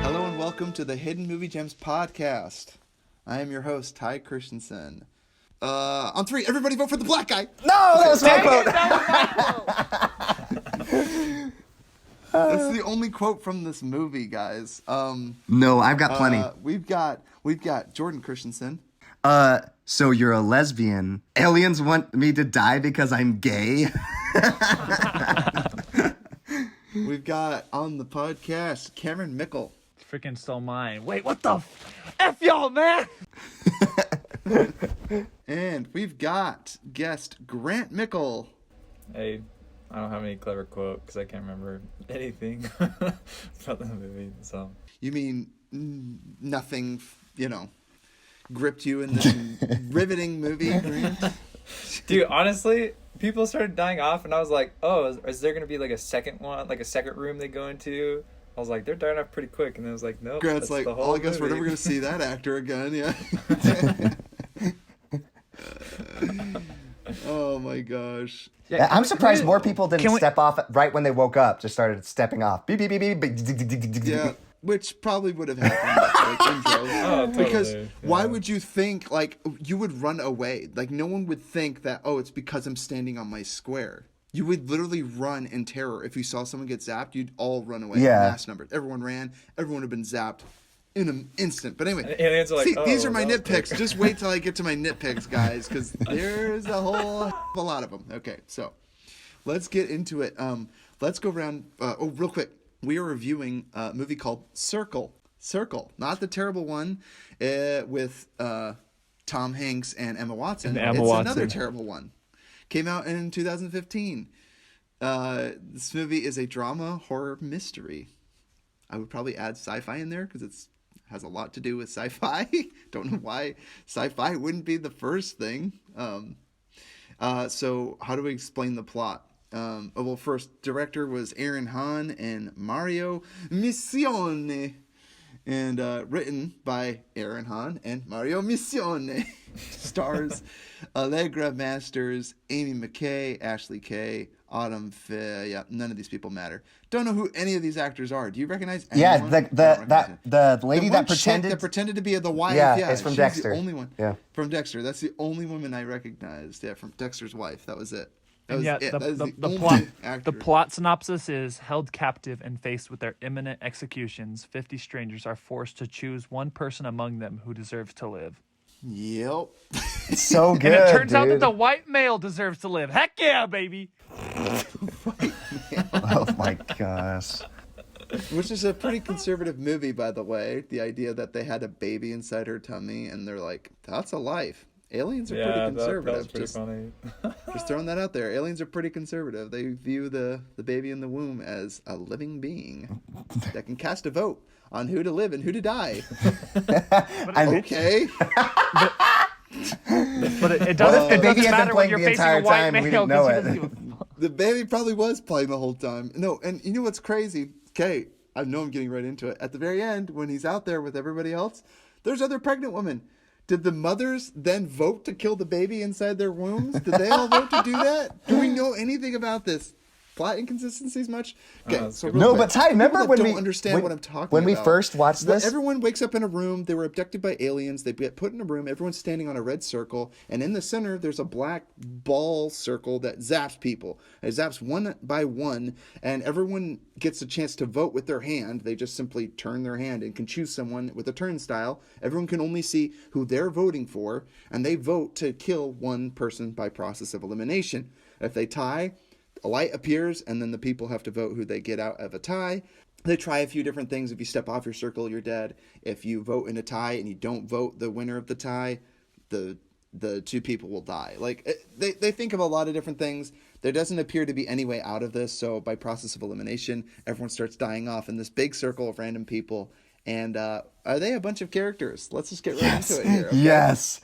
Hello and welcome to the Hidden Movie Gems podcast. I am your host, Ty Christensen. On 3, everybody vote for the black guy. No, that was my vote. That's the only quote from this movie, guys. No, I've got plenty. We've got Jordan Christensen. So you're a lesbian. Aliens want me to die because I'm gay? We've got on the podcast Cameron Mickle. Freaking stole mine. Wait, what the F y'all, man? And we've got guest Grant Mickle. Hey, I don't have any clever quote because I can't remember anything about the movie. So You mean nothing, gripped you in this riveting movie, Grant? dude, honestly, people started dying off, and I was like, "Oh, is there gonna be like a second one, like a second room they go into?" I was like, "They're dying off pretty quick," and I was like, "Nope." Grant's like, the whole I guess we're movie." never going to see that actor again, yeah. Oh my gosh. Yeah, I'm surprised more people didn't step off right when they woke up. Just started stepping off. Beep, beep, beep, beep, beep. Yeah, which probably would have happened, like intro. Oh, totally. Because why would you think, like, you would run away? Like, no one would think that, oh, it's because I'm standing on my square. You would literally run in terror. If you saw someone get zapped, you'd all run away. Yeah. Mass numbers. Everyone ran. Everyone would have been zapped in an instant. But anyway, And aliens are like, see, "Oh, these are my that was nitpicks. Just wait till I get to my nitpicks, guys, because there's a lot of them. Okay, so let's get into it. Let's go around. Real quick. We are reviewing a movie called Circle. Circle, not the terrible one with Tom Hanks and Emma Watson. Another terrible one. Came out in 2015. This movie is a drama horror mystery. I would probably add sci-fi in there because it has a lot to do with sci-fi. Don't know why sci-fi wouldn't be the first thing. So how do we explain the plot? Well, first, director was Hann and Mario Miscione. And written by Hann and Mario Miscione. Stars Allegra Masters, Amy McKay, Ashley Kay, Autumn Faye. Yeah, none of these people matter. Don't know who any of these actors are. Do you recognize anyone? Yeah, the lady that pretended to be the wife. Yeah, it's from Dexter. The only one. Yeah, from Dexter. That's the only woman I recognized. Yeah, from Dexter's wife. That was it. The plot synopsis is: held captive and faced with their imminent executions, 50 strangers are forced to choose one person among them who deserves to live. Yep. It's so good. And it turns out that the white male deserves to live. Heck yeah, baby. Oh my gosh. Which is a pretty conservative movie, by the way. The idea that they had a baby inside her tummy, and they're like, "That's a life." Aliens are pretty conservative. That was pretty funny. Just throwing that out there. Aliens are pretty conservative. They view the baby in the womb as a living being that can cast a vote on who to live and who to die. Okay. But it doesn't, the baby had been matter when playing you're the facing entire a white time, we male didn't know because he it. doesn't give a fuck. The baby probably was playing the whole time. No, and you know what's crazy? Okay, I know I'm getting right into it. At the very end, when he's out there with everybody else, there's other pregnant women. Did the mothers then vote to kill the baby inside their wombs? Did they all vote to do that? Do we know anything about this? Plot inconsistencies much? Okay, so No, but Ty, remember when don't understand what I'm talking about. when we first watched this? Everyone wakes up in a room. They were abducted by aliens. They get put in a room. Everyone's standing on a red circle, and in the center there's a black ball circle that zaps people. It zaps one by one, and everyone gets a chance to vote with their hand. They just simply turn their hand and can choose someone with a turnstile. Everyone can only see who they're voting for, and they vote to kill one person by process of elimination. If they tie, a light appears, and then the people have to vote who they get out of a tie. They try a few different things. If you step off your circle, you're dead. If you vote in a tie and you don't vote the winner of the tie, the two people will die. Like, they think of a lot of different things. There doesn't appear to be any way out of this, so by process of elimination, everyone starts dying off in this big circle of random people. And are they a bunch of characters? Let's just get right into it here. Okay? Yes.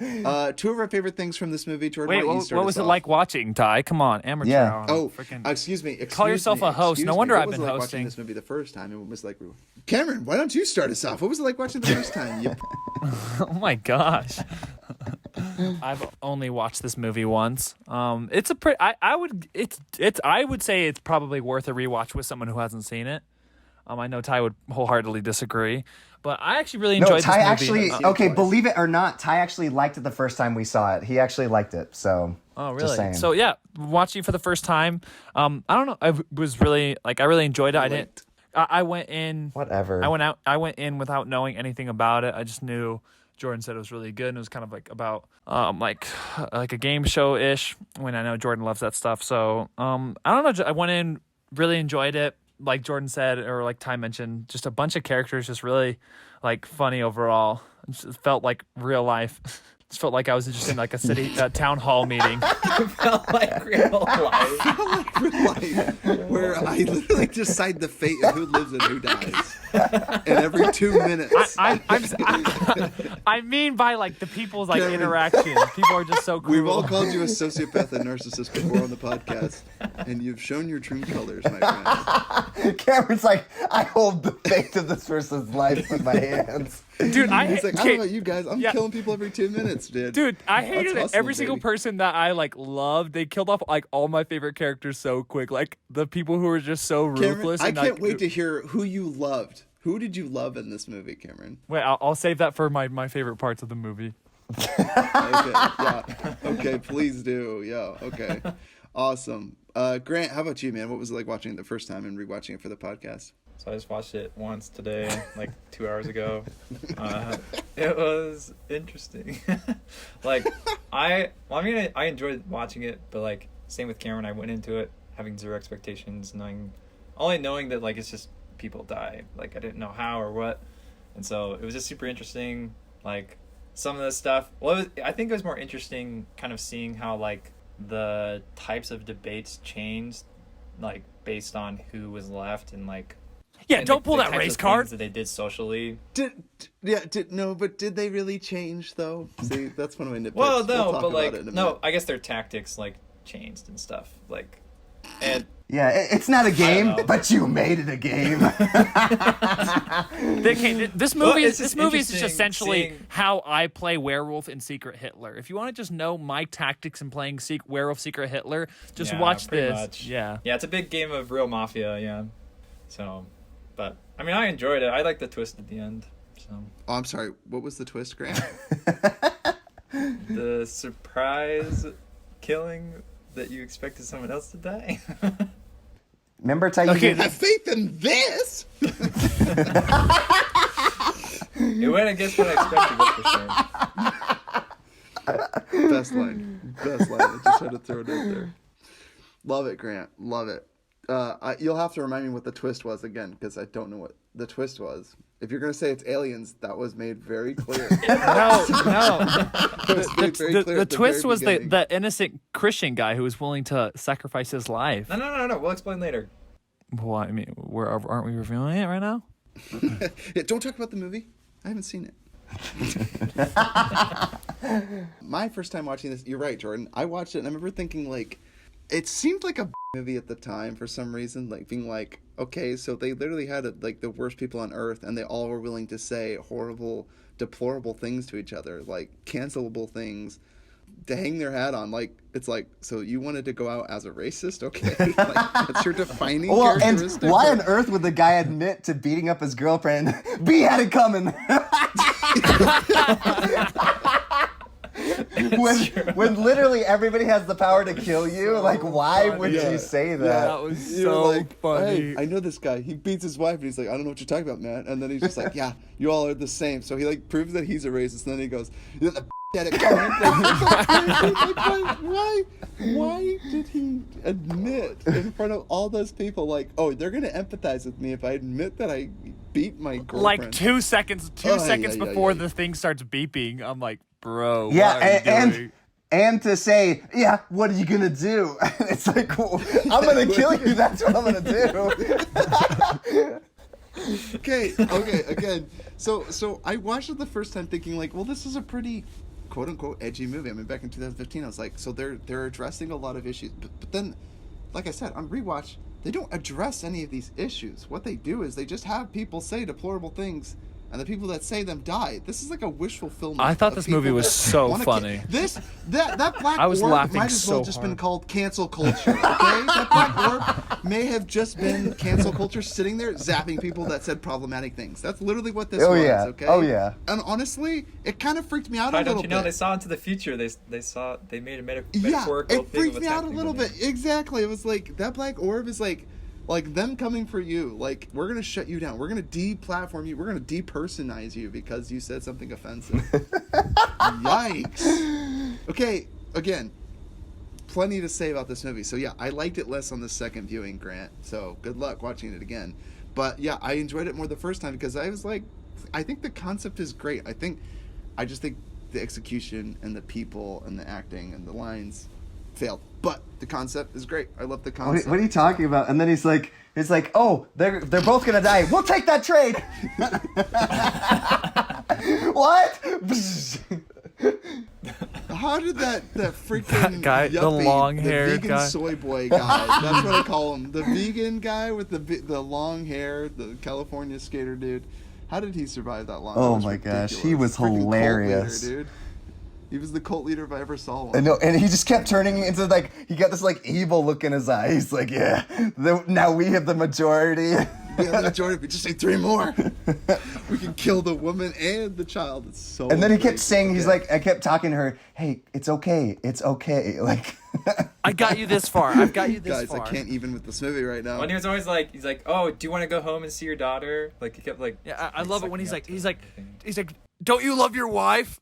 Two of our favorite things from this movie. Jordan, Wait, why don't you what start was us it off? like watching, Ty? Come on, amateur. Yeah. hour. Excuse me. Call yourself a host. No wonder I've been What was it like hosting. watching this movie the first time? It was like, Cameron, why don't you start us off? What was it like watching the first time? Oh my gosh. I've only watched this movie once. It's a pretty. I would say it's probably worth a rewatch with someone who hasn't seen it. I know Ty would wholeheartedly disagree, but I actually really enjoyed Ty this movie. actually, okay, believe it or not, Ty actually liked it the first time we saw it. He actually liked it, so. Oh, really? Just saying. So, yeah, watching it for the first time, I don't know. I really enjoyed it. I went in. Whatever. I went in without knowing anything about it. I just knew Jordan said it was really good, and it was kind of like about like a game show ish. When I know Jordan loves that stuff, so I don't know. I went in, really enjoyed it. Like Jordan said, or like Ty mentioned, just a bunch of characters, just really like funny overall. It just felt like real life. Just felt like I was just in like a town hall meeting. It felt like real life. Where I literally decide the fate of who lives and who dies. And every 2 minutes. I mean by like the people's like interactions. People are just so cool. We've all called you a sociopath and narcissist before on the podcast. And you've shown your true colors, my friend. Cameron's like, I hold the fate of this person's life in my hands. Dude, He's like, I don't know about you guys. I'm killing people every 2 minutes, dude. Dude, I hated That's every hustling, single baby. person that I like loved. They killed off like all my favorite characters so quick. Like the people who were just so Cameron, ruthless. I and, can't like, wait to hear who you loved. Who did you love in this movie, Cameron? Wait, I'll save that for my favorite parts of the movie. Okay, yeah. Okay, please do. Yeah, okay. Awesome. Grant, how about you, man? What was it like watching it the first time and rewatching it for the podcast? So I just watched it once today, like 2 hours ago. It was interesting. Like, I enjoyed watching it, but like, same with Cameron, I went into it having zero expectations, only knowing that like it's just people die. Like, I didn't know how or what, and so it was just super interesting. Like, some of the stuff. Well, I think it was more interesting, kind of seeing how like the types of debates changed, like based on who was left and like. Yeah, And don't the pull that types race of card. things that they did socially. Did they really change though? See, that's one of my nitpicks. Well, We'll no, talk but about like it in a no, minute. I guess their tactics like changed and stuff. Like, and Yeah, it's not a game, know. but you made it a game. This Well, movie it's is just just interesting essentially seeing- how I play Werewolf and Secret Hitler. If you want to just know my tactics in playing Werewolf Secret Hitler, just yeah, watch pretty this. much. Yeah. Yeah, it's a big game of real mafia. Yeah, so, but I mean, I enjoyed it. I like the twist at the end. So Oh, I'm sorry. What was the twist, Grant? the surprise killing that you expected someone else to die. Remember, Ty, you Okay, did- Have faith in this. It went against what I expected. That's for sure. Best line. I just had to throw it out there. Love it, Grant. Love it. You'll have to remind me what the twist was again, because I don't know what the twist was. If you're going to say it's aliens, that was made very clear. No. It was made very clear The at the twist very was beginning. the innocent Christian guy who was willing to sacrifice his life. No. We'll explain later. Well, I mean, aren't we revealing it right now? Yeah, don't talk about the movie. I haven't seen it. My first time watching this, you're right, Jordan. I watched it and I remember thinking, like, it seemed like a movie at the time for some reason, like being like, okay, so they literally had like the worst people on earth and they all were willing to say horrible, deplorable things to each other, like cancelable things to hang their hat on. Like, it's like, so you wanted to go out as a racist? Okay. Like, that's your defining well, and characteristic. why on earth would the guy admit to beating up his girlfriend? B had it coming. when literally everybody has the power to kill you, like why would you say that? That was You're so like, funny. Hey, I know this guy. He beats his wife, and he's like, I don't know what you're talking about, man. And then he's just like, yeah, you all are the same. So he like proves that he's a racist, and then he goes, "Yeah, the had it coming." Like, why did he admit in front of all those people, like, oh, they're gonna empathize with me if I admit that I beat my girlfriend? Like 2 seconds before yeah. the thing starts beeping, I'm like, bro, Yeah, what are you doing? and to say, yeah, what are you gonna do? It's like, well, I'm gonna kill you. That's what I'm gonna do. Okay, again. So I watched it the first time thinking like, well, this is a pretty quote unquote edgy movie. I mean, back in 2015, I was like, so they're addressing a lot of issues, but then, like I said, on rewatch, they don't address any of these issues. What they do is they just have people say deplorable things, and the people that say them die. This is like a wish fulfillment. I thought of this people movie was that so wanna funny. That black I was orb laughing might as well so just hard. been called cancel culture. Okay, that black orb may have just been cancel culture sitting there zapping people that said problematic things. That's literally what this was. yeah. Okay. Oh, yeah. And honestly, it kind of freaked me out Why a little don't you know? bit. They saw into the future. They made a Yeah, metaphorical it thing of freaked what's me out a happening little to bit. them. Exactly. It was like that black orb is like them coming for you. Like, we're gonna shut you down. We're gonna deplatform you. We're gonna depersonize you because you said something offensive. Yikes. Okay, again, plenty to say about this movie. So yeah, I liked it less on the second viewing, Grant. So good luck watching it again. But yeah, I enjoyed it more the first time because I was like, I think the concept is great. I just think the execution and the people and the acting and the lines failed. But the concept is great. I love the concept. What are you talking about? And then he's like, oh, they're both gonna die. We'll take that trade. What? How did that freaking That guy, the yuppie, long-haired the vegan guy. soy boy guy? That's what I call him. The vegan guy with the long hair, the California skater dude. How did he survive that long? Oh That was my gosh, ridiculous. he was Freaking cult leader, hilarious. dude. He was the cult leader if I ever saw one. I know, and he just kept turning into like he got this like evil look in his eye. He's like, yeah, now we have the majority. Yeah, the majority. We just say 3 more. We can kill the woman and the child. It's so. And then he kept crazy. saying, he's Okay. like, I kept talking to her. Hey, it's okay, like. I got you this far. I've got you this Guys, far. I can't even with this movie right now. When he was always like, he's like, oh, do you want to go home and see your daughter? Like he kept like. Yeah, I love it when sucking he's up like, to he's it. like, don't you love your wife?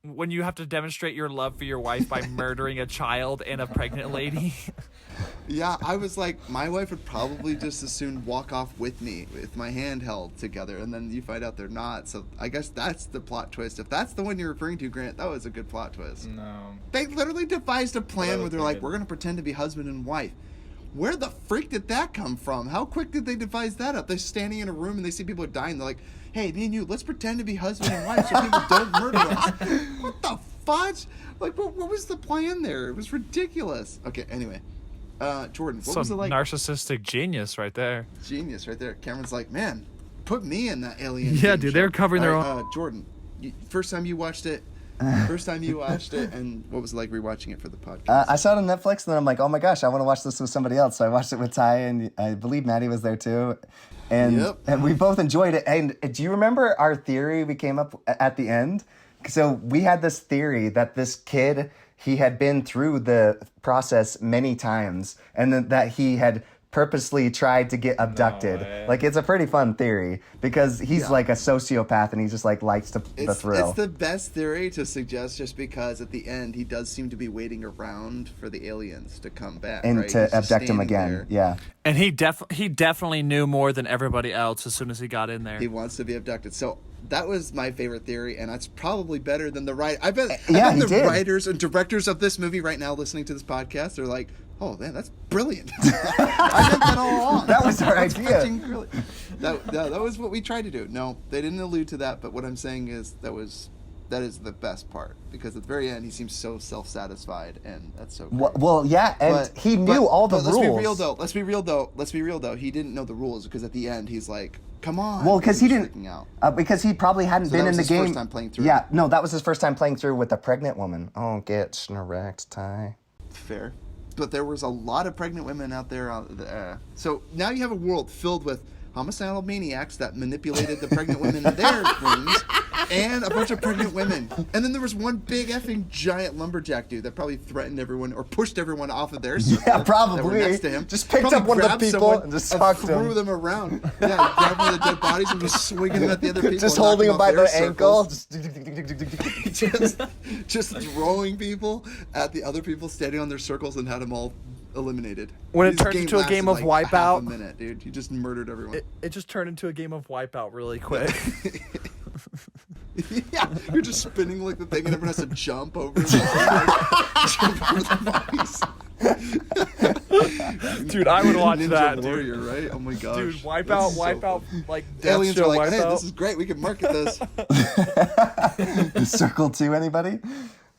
When you have to demonstrate your love for your wife by murdering a child and a pregnant lady. Yeah, I was like, my wife would probably just as soon walk off with me with my hand held together, and then you find out they're not. So I guess that's the plot twist. If that's the one you're referring to, Grant, that was a good plot twist. No. They literally devised a plan That where they're was like, good. we're going to pretend to be husband and wife. Where the freak did that come from? How quick did they devise that up? They're standing in a room and they see people are dying. They're like, hey, me and you, let's pretend to be husband and wife so people don't murder us. What the fudge? Like, what was the plan there? It was ridiculous. Okay, anyway. Jordan, what was it Some like? narcissistic genius right there. Genius right there. Cameron's like, man, put me in that alien. Yeah, game dude, show." they're covering their Alright, Jordan, first time you watched it, and what was it like rewatching it for the podcast? I saw it on Netflix, and then I'm like, oh my gosh, I want to watch this with somebody else. So I watched it with Ty, and I believe Maddie was there too. And Yep. and we both enjoyed it. And do you remember our theory we came up at the end? So we had this theory that this kid, he had been through the process many times, and that he had purposely tried to get abducted. way. Like, it's a pretty fun theory because he's like a sociopath and he just like likes the thrill. It's the best theory to suggest just because at the end he does seem to be waiting around for the aliens to come back and right? to He's just abduct him standing again. there. Yeah. And he definitely knew more than everybody else as soon as he got in there. He wants to be abducted. So that was my favorite theory, and that's probably better than the right. I bet he the did. writers and directors of this movie right now listening to this podcast, they're like, "Oh man, that's brilliant." I meant that all along. That was our That's idea. freaking brilliant. That was what we tried to do. No, they didn't allude to that, but what I'm saying is that is the best part, because at the very end he seems so self-satisfied, and that's so great. Well, yeah, and he knew all the but rules. Let's be real though. He didn't know the rules, because at the end he's like, "Come on." Well, because he didn't. freaking out. Because he probably hadn't So been that in was the his game. first time playing through. Yeah, no, that was his first time playing through with a pregnant woman. Oh, get schnorrect, Ty. Fair. But there was a lot of pregnant women out there. So now you have a world filled with homicidal maniacs that manipulated the pregnant women in their rooms, and a bunch of pregnant women. And then there was one big effing giant lumberjack dude that probably threatened everyone or pushed everyone off of their circle. Yeah, probably. That were next to him. Just picked Probably up one of the grabbed people someone and just sucked threw him. them around. Yeah, grabbed one of the dead bodies and just swinging them at the other people. Just and holding him knocking by off the their ankle. circles. just throwing people at the other people standing on their circles, and had them all eliminated. When it This turned into a lasted game of like half Wipeout. a minute, dude. You just murdered everyone. It just turned into a game of Wipeout really quick. Yeah, you're just spinning like the thing, and everyone has to jump over. Jump over the bodies. Dude, I would watch Ninja that, dude. Warrior, right? Oh my gosh. Dude, This Wipeout, is so Wipeout, fun. like Death Aliens Show are like, hey, Wipeout. this is great. We can market this. Circle 2, anybody?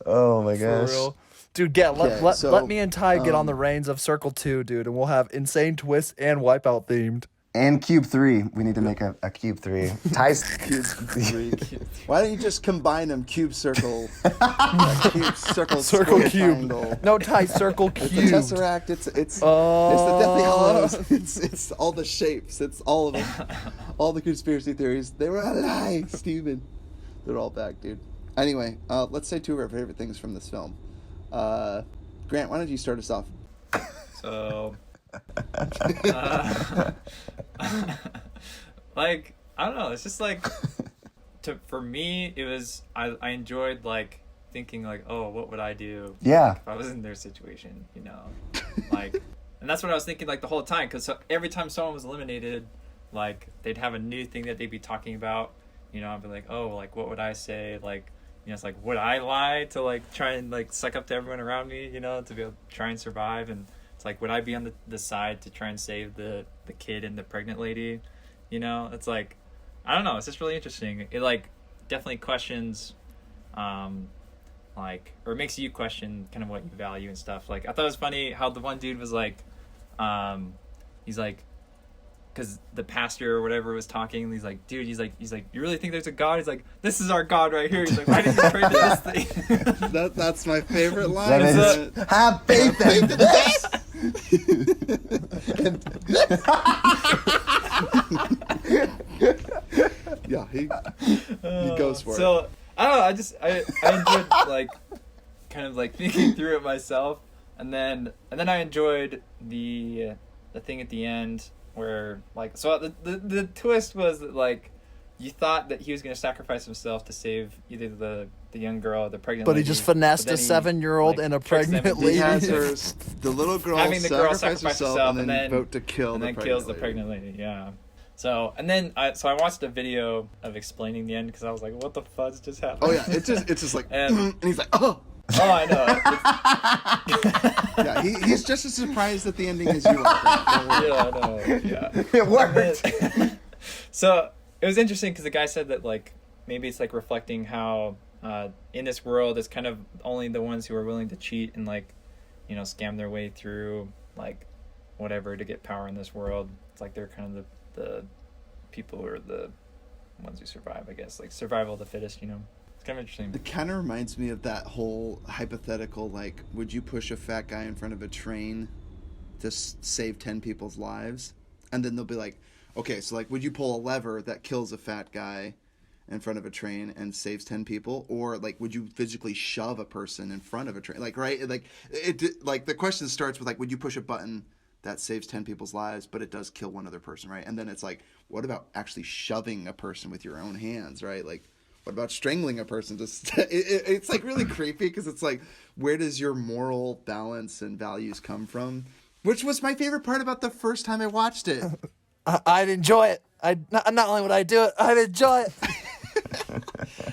Oh my For gosh. real. Dude, let me and Ty get on the reins of Circle 2, dude, and we'll have insane twists and Wipeout themed. And Cube 3. We need to make a Cube 3. Ty's Cube 3. Why don't you just combine them? Cube, circle. Cube, circle, Circle, square, cube. triangle. No, Ty, circle, It's cube. the Tesseract. It's the Deathly Hallows. It's all the shapes. It's all of them. All the conspiracy theories. They were a lie, Steven. They're all back, dude. Anyway, let's say two of our favorite things from this film. Grant, why don't you start us off? So, like, I don't know. It's just like, for me, it was, I enjoyed like thinking like, oh, what would I do? Yeah. If I was in their situation, you know, like, and that's what I was thinking like the whole time. Cause every time someone was eliminated, like they'd have a new thing that they'd be talking about, you know, I'd be like, oh, like, what would I say? Like, you know, it's like, would I lie to like try and like suck up to everyone around me, you know, to be able to try and survive? And it's like, would I be on the side to try and save the kid and the pregnant lady? You know, it's like, I don't know. It's just really interesting. It like definitely questions, like, or makes you question kind of what you value and stuff. Like, I thought it was funny how the one dude was like, he's like, because the pastor or whatever was talking, and he's like, dude, he's like, you really think there's a God? He's like, this is our God right here. He's like, why did you pray to this thing? That's my favorite line. That is, have faith in this. Yeah, he goes for it. So I don't know. I enjoyed like kind of like thinking through it myself, and then I enjoyed the thing at the end where like, so the twist was that like you thought that he was going to sacrifice himself to save either the young girl or the pregnant But lady, he just finessed but a then 7-year-old like, and a tricks them pregnant into- He has lady. her, the little girl, having the girl sacrifice herself and then vote to kill and the then pregnant kills the lady. pregnant lady. Yeah. So and then I watched a video of explaining the end because I was like, what the fudge just happened? Oh yeah, it's just like, And- and he's like, oh. Oh, I know. Yeah, he's just as surprised at the ending as you are. Yeah, I know. Yeah. It worked. So it was interesting because the guy said that like maybe it's like reflecting how in this world it's kind of only the ones who are willing to cheat and like, you know, scam their way through like whatever to get power in this world. It's like they're kind of the people who are the ones who survive, I guess, like survival of the fittest, you know. It's kind of interesting. It kind of reminds me of that whole hypothetical, like, would you push a fat guy in front of a train to save 10 people's lives? And then they'll be like, okay, so like, would you pull a lever that kills a fat guy in front of a train and saves 10 people? Or like, would you physically shove a person in front of a train? Like, right? Like, like the question starts with like, would you push a button that saves 10 people's lives, but it does kill one other person, right? And then it's like, what about actually shoving a person with your own hands, right? Like, what about strangling a person? It's like really creepy because it's like, where does your moral balance and values come from? Which was my favorite part about the first time I watched it. I'd enjoy it. Not only would I do it, I'd enjoy it.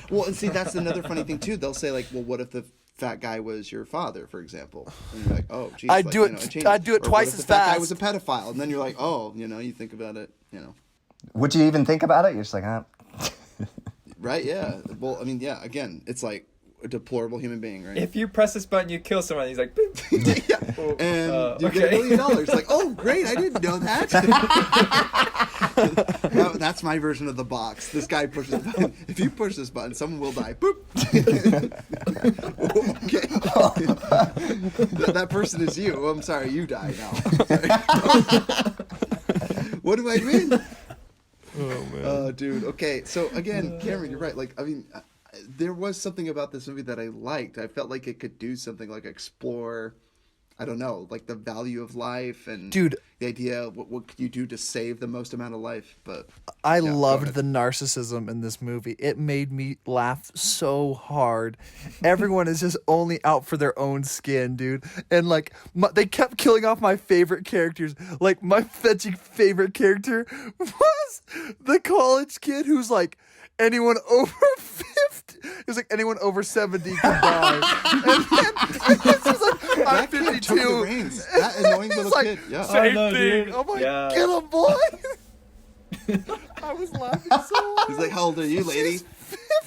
Well, and see, that's another funny thing too. They'll say like, well, what if the fat guy was your father, for example? And you're like, oh, geez. I'd like, do it- you know, changes. I'd do it Or twice what if as the fat guy fast. was a pedophile, and then you're like, oh, you know, you think about it, you know. Would you even think about it? You're just like, Right, yeah. Well, I mean, yeah, again, it's like a deplorable human being, right? If you press this button, you kill someone. He's like, boop. Yeah. And you get okay. $1 million. Like, oh, great, I didn't know that. That's my version of the box. This guy pushes the button. If you push this button, someone will die. Boop. Okay. That person is you. Oh, I'm sorry, you die now. What do I win? Oh man. Oh, dude. Okay, so again, Cameron, you're right. Like, I mean, there was something about this movie that I liked. I felt like it could do something like explore, I don't know, like the value of life and Dude. the idea of what could you do to save the most amount of life. But I go loved ahead. the narcissism in this movie. It made me laugh so hard. Everyone is just only out for their own skin, dude. And like, they kept killing off my favorite characters. Like, my favorite character was the college kid who's like, anyone over 50. It was like anyone over 70 can die. And this was like, I'm that kid took the 52. reins. That annoying He's little like, kid. Yeah. Same know, thing. dude. I'm like, Yeah. get him, boy. I was laughing so hard. He's like, how old are you, lady?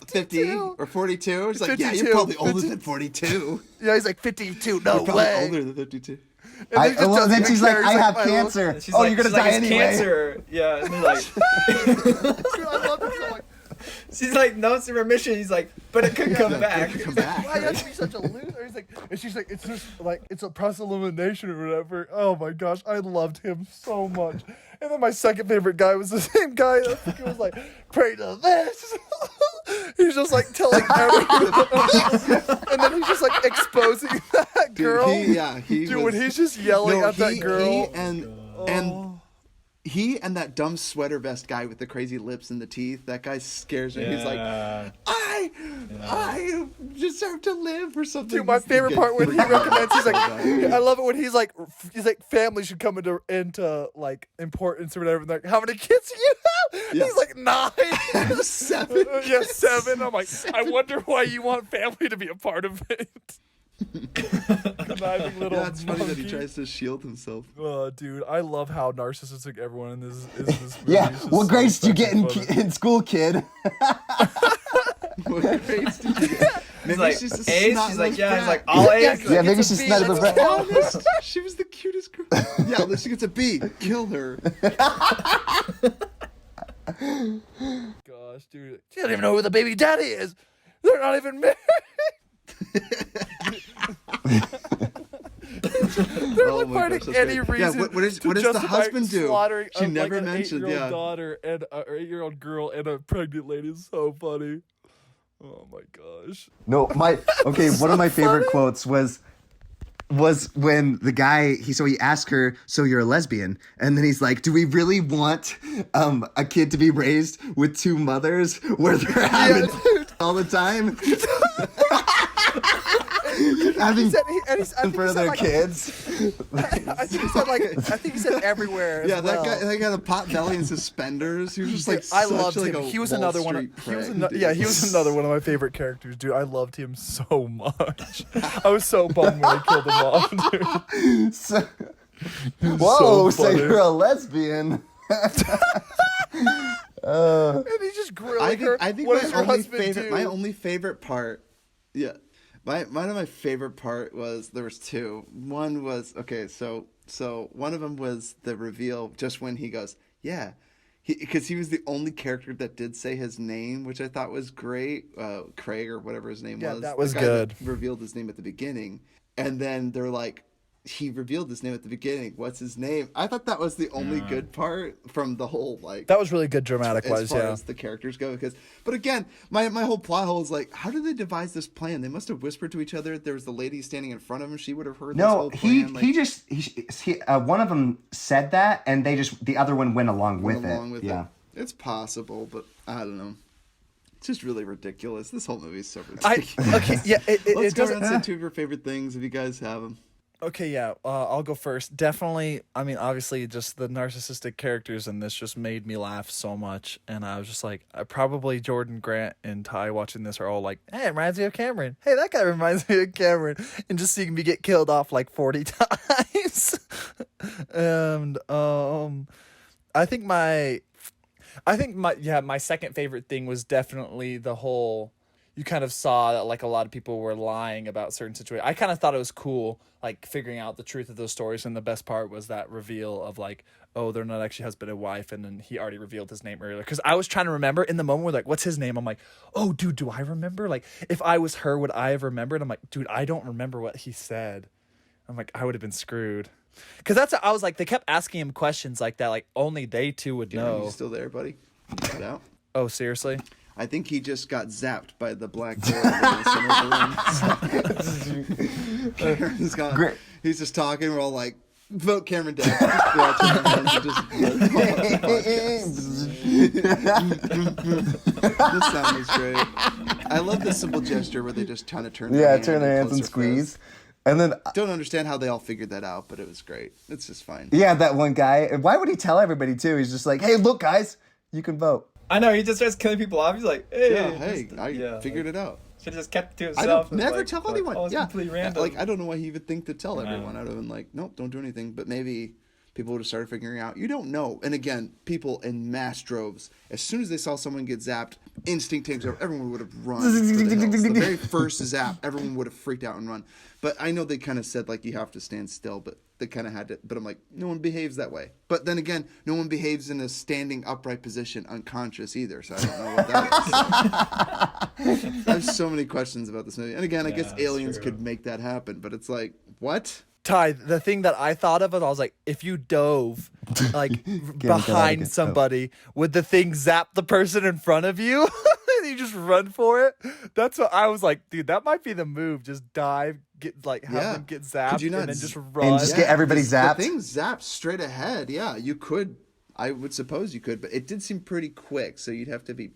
50 or 42? He's like, yeah, 52. you're probably older than 42. Yeah, he's like 52. No You're probably way. older than 52. then he just doesn't then even she's like, care. I He's have "I love-" cancer. And she's Oh, like, you're gonna she's like, die "It's anyway. cancer." Yeah, and they're like, Dude, I love it so much. she's like, "No, it's in remission." He's like, "But it could come back." Come back. Why you have to be such a loser? He's like, and she's like, it's just like it's a process of elimination or whatever. Oh my gosh, I loved him so much. And then my second favorite guy was the same guy. I think it was like, pray to this. He's just like telling everyone, and then he's just like exposing that girl. Dude, When he's just yelling at that girl. And he and that dumb sweater vest guy with the crazy lips and the teeth, that guy scares me. He's like, I deserve to live or something. Dude, my favorite part when he recommends, he's like, I love it when he's like, family should come into like importance or whatever. And like, how many kids do you have? Yeah. He's like 9. 7. Yeah, 7. I'm like, I wonder why you want family to be a part of it. Conniving little Yeah, it's funny that he monkey. tries to shield himself. Oh, dude, I love how narcissistic everyone in this is. This movie. Yeah. It's just What so grades did you get fucking funny. in school, kid? What grades did you get? He's Maybe like, it's just a A's. snot She's like, nosed yeah. He's brat. like, all A's. Yeah, Yeah, maybe It's a she's B, not let's the go. Honest, she was the cutest girl. Yeah, unless she gets a B, kill her. Gosh, dude, she doesn't even know who the baby daddy is. They're not even married. They're like finding that's any great. Yeah, reason. what does to the justify husband do? slaughtering She of, never like, an mentioned, 8-year-old yeah. daughter and or 8-year-old girl and a pregnant lady is so funny. Oh my gosh. No, one of my favorite quotes was when the guy he asked her, so you're a lesbian, and then he's like, do we really want a kid to be raised with 2 mothers where they're having all the time? Having for their kids. I think he said everywhere. Yeah, as well. that guy had a pot belly and suspenders. He was just like I such loved like him. a He was Wall another one. Street He was prick, dude. he was another one of my favorite characters, dude. I loved him so much. I was so bummed when they killed him off, dude. Whoa, so funny. you're a lesbian. And he just grilling her. I think What does your husband do? my only favorite part, yeah, one of my favorite part was there was 2. One was so one of them was the reveal just when he goes, yeah, because he was the only character that did say his name, which I thought was great. Craig or whatever his name was. Yeah, that was the guy good. that revealed his name at the beginning, and then they're like, he revealed his name at the beginning. What's his name? I thought that was the only good part from the whole That was really good dramatic as wise, far yeah. as the characters go. But again, my whole plot hole is like, how did they devise this plan? They must have whispered to each other. There was the lady standing in front of him. She would have heard this whole No, plan. one of them said that, and the other one went along with it. Yeah. It's possible, but I don't know. It's just really ridiculous. This whole movie is so ridiculous. Okay, yeah, Let's it go around doesn't. and say 2 of your favorite things if you guys have them. Okay, yeah, I'll go first. Definitely, I mean, obviously, just the narcissistic characters in this just made me laugh so much, and I was just like, probably Jordan, Grant, and Ty watching this are all like, hey, it reminds me of Cameron. Hey, that guy reminds me of Cameron, and just seeing me get killed off like 40 times. And I think my second favorite thing was definitely the whole. You kind of saw that like a lot of people were lying about certain situations. I kind of thought it was cool, like figuring out the truth of those stories. And the best part was that reveal of like, oh, they're not actually husband and wife. And then he already revealed his name earlier. Because I was trying to remember in the moment where like, what's his name? I'm like, oh, dude, do I remember? Like, if I was her, would I have remembered? I'm like, dude, I don't remember what he said. I'm like, I would have been screwed. Because I was like, they kept asking him questions like that. Like, only they 2 would Are know. you still there, buddy? You cut out? Oh, seriously? I think he just got zapped by the black girl in the center of the room. Cameron's gone. Great. He's just talking. We're all like, vote Cameron down. Just watching our hands and This sound was great. I love the simple gesture where they just kind of turn their Turn their hands and close their squeeze. fist. And then Don't understand how they all figured that out, but it was great. It's just fine. yeah, that one guy. Why would he tell everybody too? He's just like, hey, look, guys, you can vote. I know, he just starts killing people off. He's like, hey, I figured it out. Should have just kept it to I himself. don't never tell anyone. Oh, it's yeah, completely random. like I don't know why he would think to tell everyone. I'd have been like, nope, don't do anything. But maybe people would have started figuring out. You don't know. And again, people in mass droves, as soon as they saw someone get zapped, instinct takes over. Everyone would have run for the hills. The very first zap, everyone would have freaked out and run. But I know they kind of said, like, you have to stand still, but they kind of had to. But I'm like, no one behaves that way. But then again, no one behaves in a standing upright position unconscious either, so I don't know what that is. I have so many questions about this movie. And again, I guess aliens could make that happen, but it's like, what? Ty, the thing that I thought of, I was like, if you dove like behind somebody, would the thing zap the person in front of you? And you just run for it? That's what I was like, dude, that might be the move. Just dive, have them get zapped, and then just run. And just get everybody zapped? The thing zapped straight ahead. Yeah, you could. I would suppose you could, but it did seem pretty quick, so you'd have to be...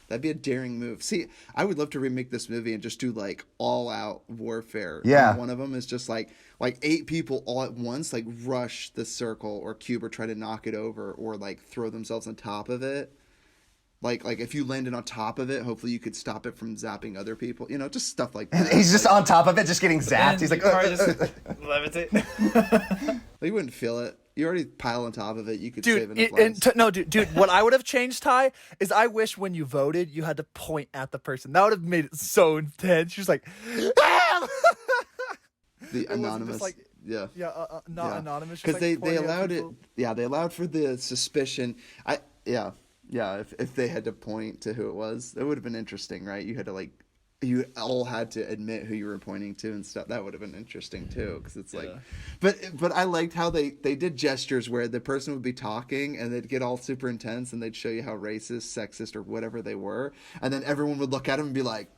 That'd be a daring move. See, I would love to remake this movie and just do like all out warfare. Yeah. And one of them is just like 8 people all at once, like rush the circle or cube or try to knock it over or like throw themselves on top of it. Like if you landed on top of it, hopefully you could stop it from zapping other people. You know, just stuff like that. He's just on top of it, just getting zapped. He's like, just levitate. You wouldn't feel it. You already pile on top of it. You could save Dude, enough lives. dude, what I would have changed, Ty, is I wish when you voted, you had to point at the person. That would have made it so intense. She was like, ah! The anonymous, anonymous. Because they allowed it. Yeah, they allowed for the suspicion. If they had to point to who it was, that would have been interesting, right? You had to you all had to admit who you were pointing to and stuff. That would have been interesting too, because it's like, but I liked how they did gestures where the person would be talking and they'd get all super intense and they'd show you how racist, sexist, or whatever they were, and then everyone would look at them and be like,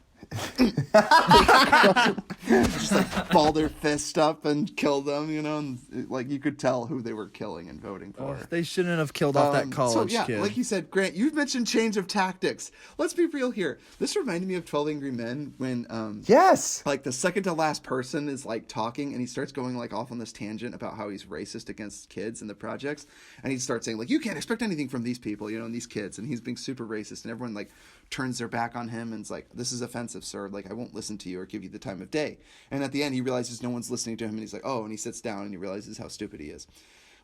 just like ball their fist up and kill them, you know, and like you could tell who they were killing and voting for. They shouldn't have killed off that college kid. Like you said, Grant, you've mentioned change of tactics. Let's be real here. This reminded me of 12 Angry Men when yes, like the second to last person is like talking and he starts going like off on this tangent about how he's racist against kids in the projects, and he starts saying like, you can't expect anything from these people, you know, and these kids, and he's being super racist, and everyone like turns their back on him and is like, this is offensive, sir, like I won't listen to you or give you the time of day. And at the end he realizes no one's listening to him, and he's like, oh, and he sits down and he realizes how stupid he is.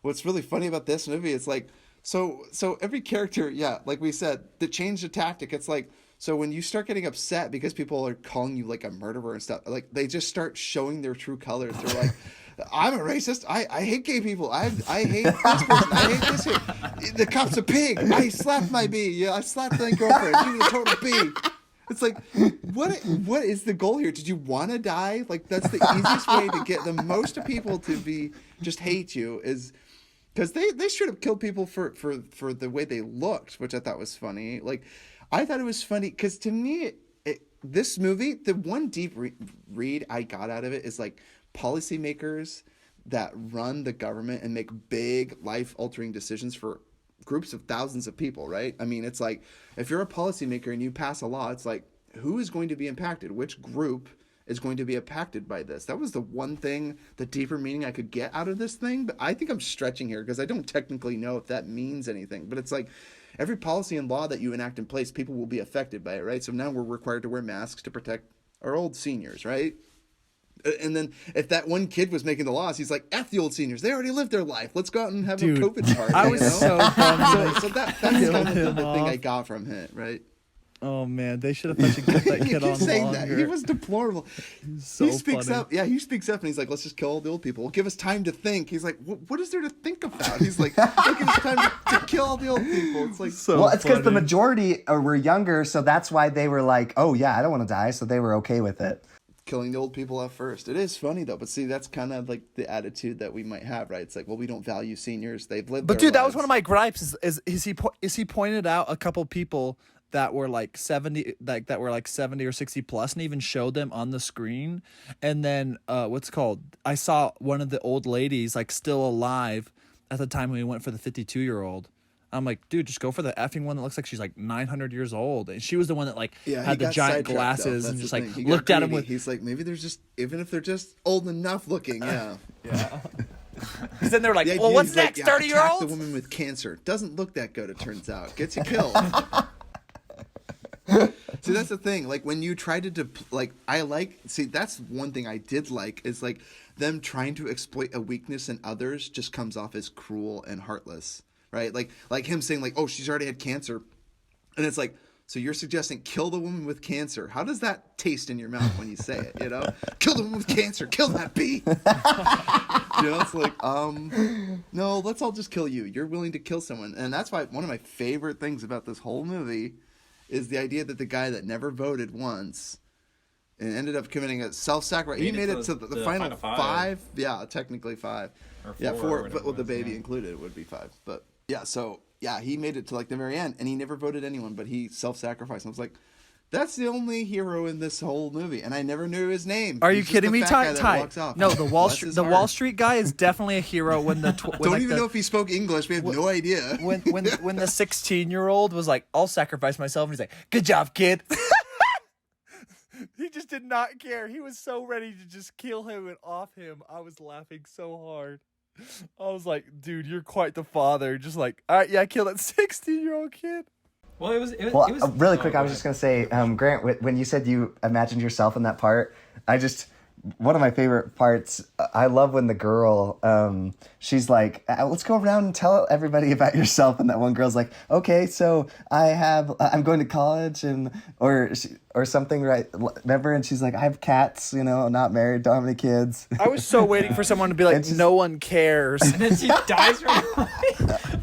What's really funny about this movie is like, so every character, like we said, the change of tactic, it's like, so when you start getting upset because people are calling you like a murderer and stuff, like they just start showing their true colors. They're like, I'm a racist. I hate gay people. I hate this person. I hate this here. The cop's a pig. I slapped my bee. Yeah, I slapped my girlfriend. She was a total bee. It's like, what is the goal here? Did you want to die? Like, that's the easiest way to get the most of people to be just hate you, is because they should have killed people for the way they looked, which I thought was funny. Like, I thought it was funny because to me, this movie, the one deep read I got out of it is like, policymakers that run the government and make big life-altering decisions for groups of thousands of people, right? I mean, it's like, if you're a policymaker and you pass a law, it's like, who is going to be impacted? Which group is going to be impacted by this? That was the one thing, the deeper meaning I could get out of this thing. But I think I'm stretching here because I don't technically know if that means anything. But it's like, every policy and law that you enact in place, people will be affected by it, right? So now we're required to wear masks to protect our old seniors, right? And then if that one kid was making the laws, he's like, F the old seniors. They already lived their life. Let's go out and have a COVID party. I was so bummed. So that's kind of the thing I got from it, right? Oh, man. They should have kept that kid on saying longer. That. He was deplorable. So he speaks funny. up. Yeah, he speaks up and he's like, let's just kill all the old people. Well, give us time to think. He's like, what is there to think about? He's like, give us time to kill all the old people. It's like, well, it's because the majority were younger, so that's why they were like, oh, yeah, I don't want to die, so they were okay with it. Killing the old people off first. It is funny though, but see, that's kind of like the attitude that we might have, right? It's like, well, we don't value seniors. They've lived. But their dude, that lives. was one of my gripes. Is he pointed out a couple people that were like 70, that were like 70 or 60 plus, and even showed them on the screen. And then I saw one of the old ladies like still alive at the time when we went for the 52-year-old. I'm like, dude, just go for the effing one that looks like she's like 900 years old. And she was the one that like had the giant glasses and just like looked at him with. He's like, maybe there's just, even if they're just old enough looking, yeah. Because then they're like, well, what's next, 30-year-olds? The woman with cancer doesn't look that good. It turns out gets you killed. See, that's the thing. Like when you try to that's one thing I did like is like them trying to exploit a weakness in others just comes off as cruel and heartless, right? Like him saying like, oh, she's already had cancer, and it's like, so you're suggesting kill the woman with cancer? How does that taste in your mouth when you say it? You know, kill the woman with cancer, kill that bee. You know, it's like, no, let's all just kill you. You're willing to kill someone, and that's why one of my favorite things about this whole movie is the idea that the guy that never voted once and ended up committing a self-sacrifice. He made it to the final five. Yeah, technically five. Or four, but with the baby included, it would be five. But yeah, so yeah, he made it to like the very end, and he never voted anyone, but he self-sacrificed. And I was like, that's the only hero in this whole movie, and I never knew his name. Are He's you just kidding the me, fat guy Ty? that walks off. No, the Wall Bless his Street heart. Wall Street guy is definitely a hero. When the Don't even know if he spoke English. We have no idea. when the 16-year-old was like, I'll sacrifice myself, and he's like, good job, kid. He just did not care. He was so ready to just kill him and off him. I was laughing so hard. I was like, dude, you're quite the father. Just like, all right, yeah, kill that 16-year-old kid. Well, it was really quick. I was just gonna say, Grant, when you said you imagined yourself in that part, one of my favorite parts. I love when the girl, she's like, "Let's go around and tell everybody about yourself," and that one girl's like, "Okay, so I'm going to college or something, right? Remember?" And she's like, "I have cats, not married, don't have any kids." I was so waiting for someone to be like, no one cares. And then she dies right away.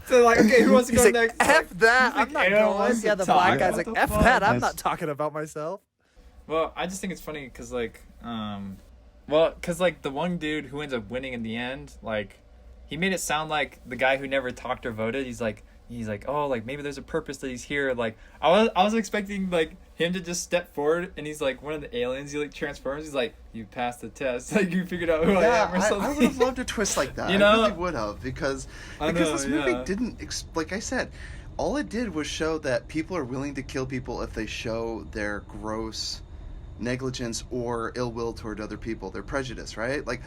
So like, okay, who wants to go He's next? like, F that, I'm like, not anyone going. wants to Yeah, the talk? black guy's What like, the F fuck? that, I'm not talking about myself. Well, I just think it's funny because the one dude who ends up winning in the end, like, he made it sound like the guy who never talked or voted. He's like, oh, like maybe there's a purpose that he's here. Like, I was expecting like him to just step forward, and he's like one of the aliens. He like transforms. He's like, you passed the test. Like you figured out who I am or something. I would have loved a twist like that. You know? I really would have because this movie didn't like I said, all it did was show that people are willing to kill people if they show their gross negligence or ill will toward other people, their prejudice, right? Like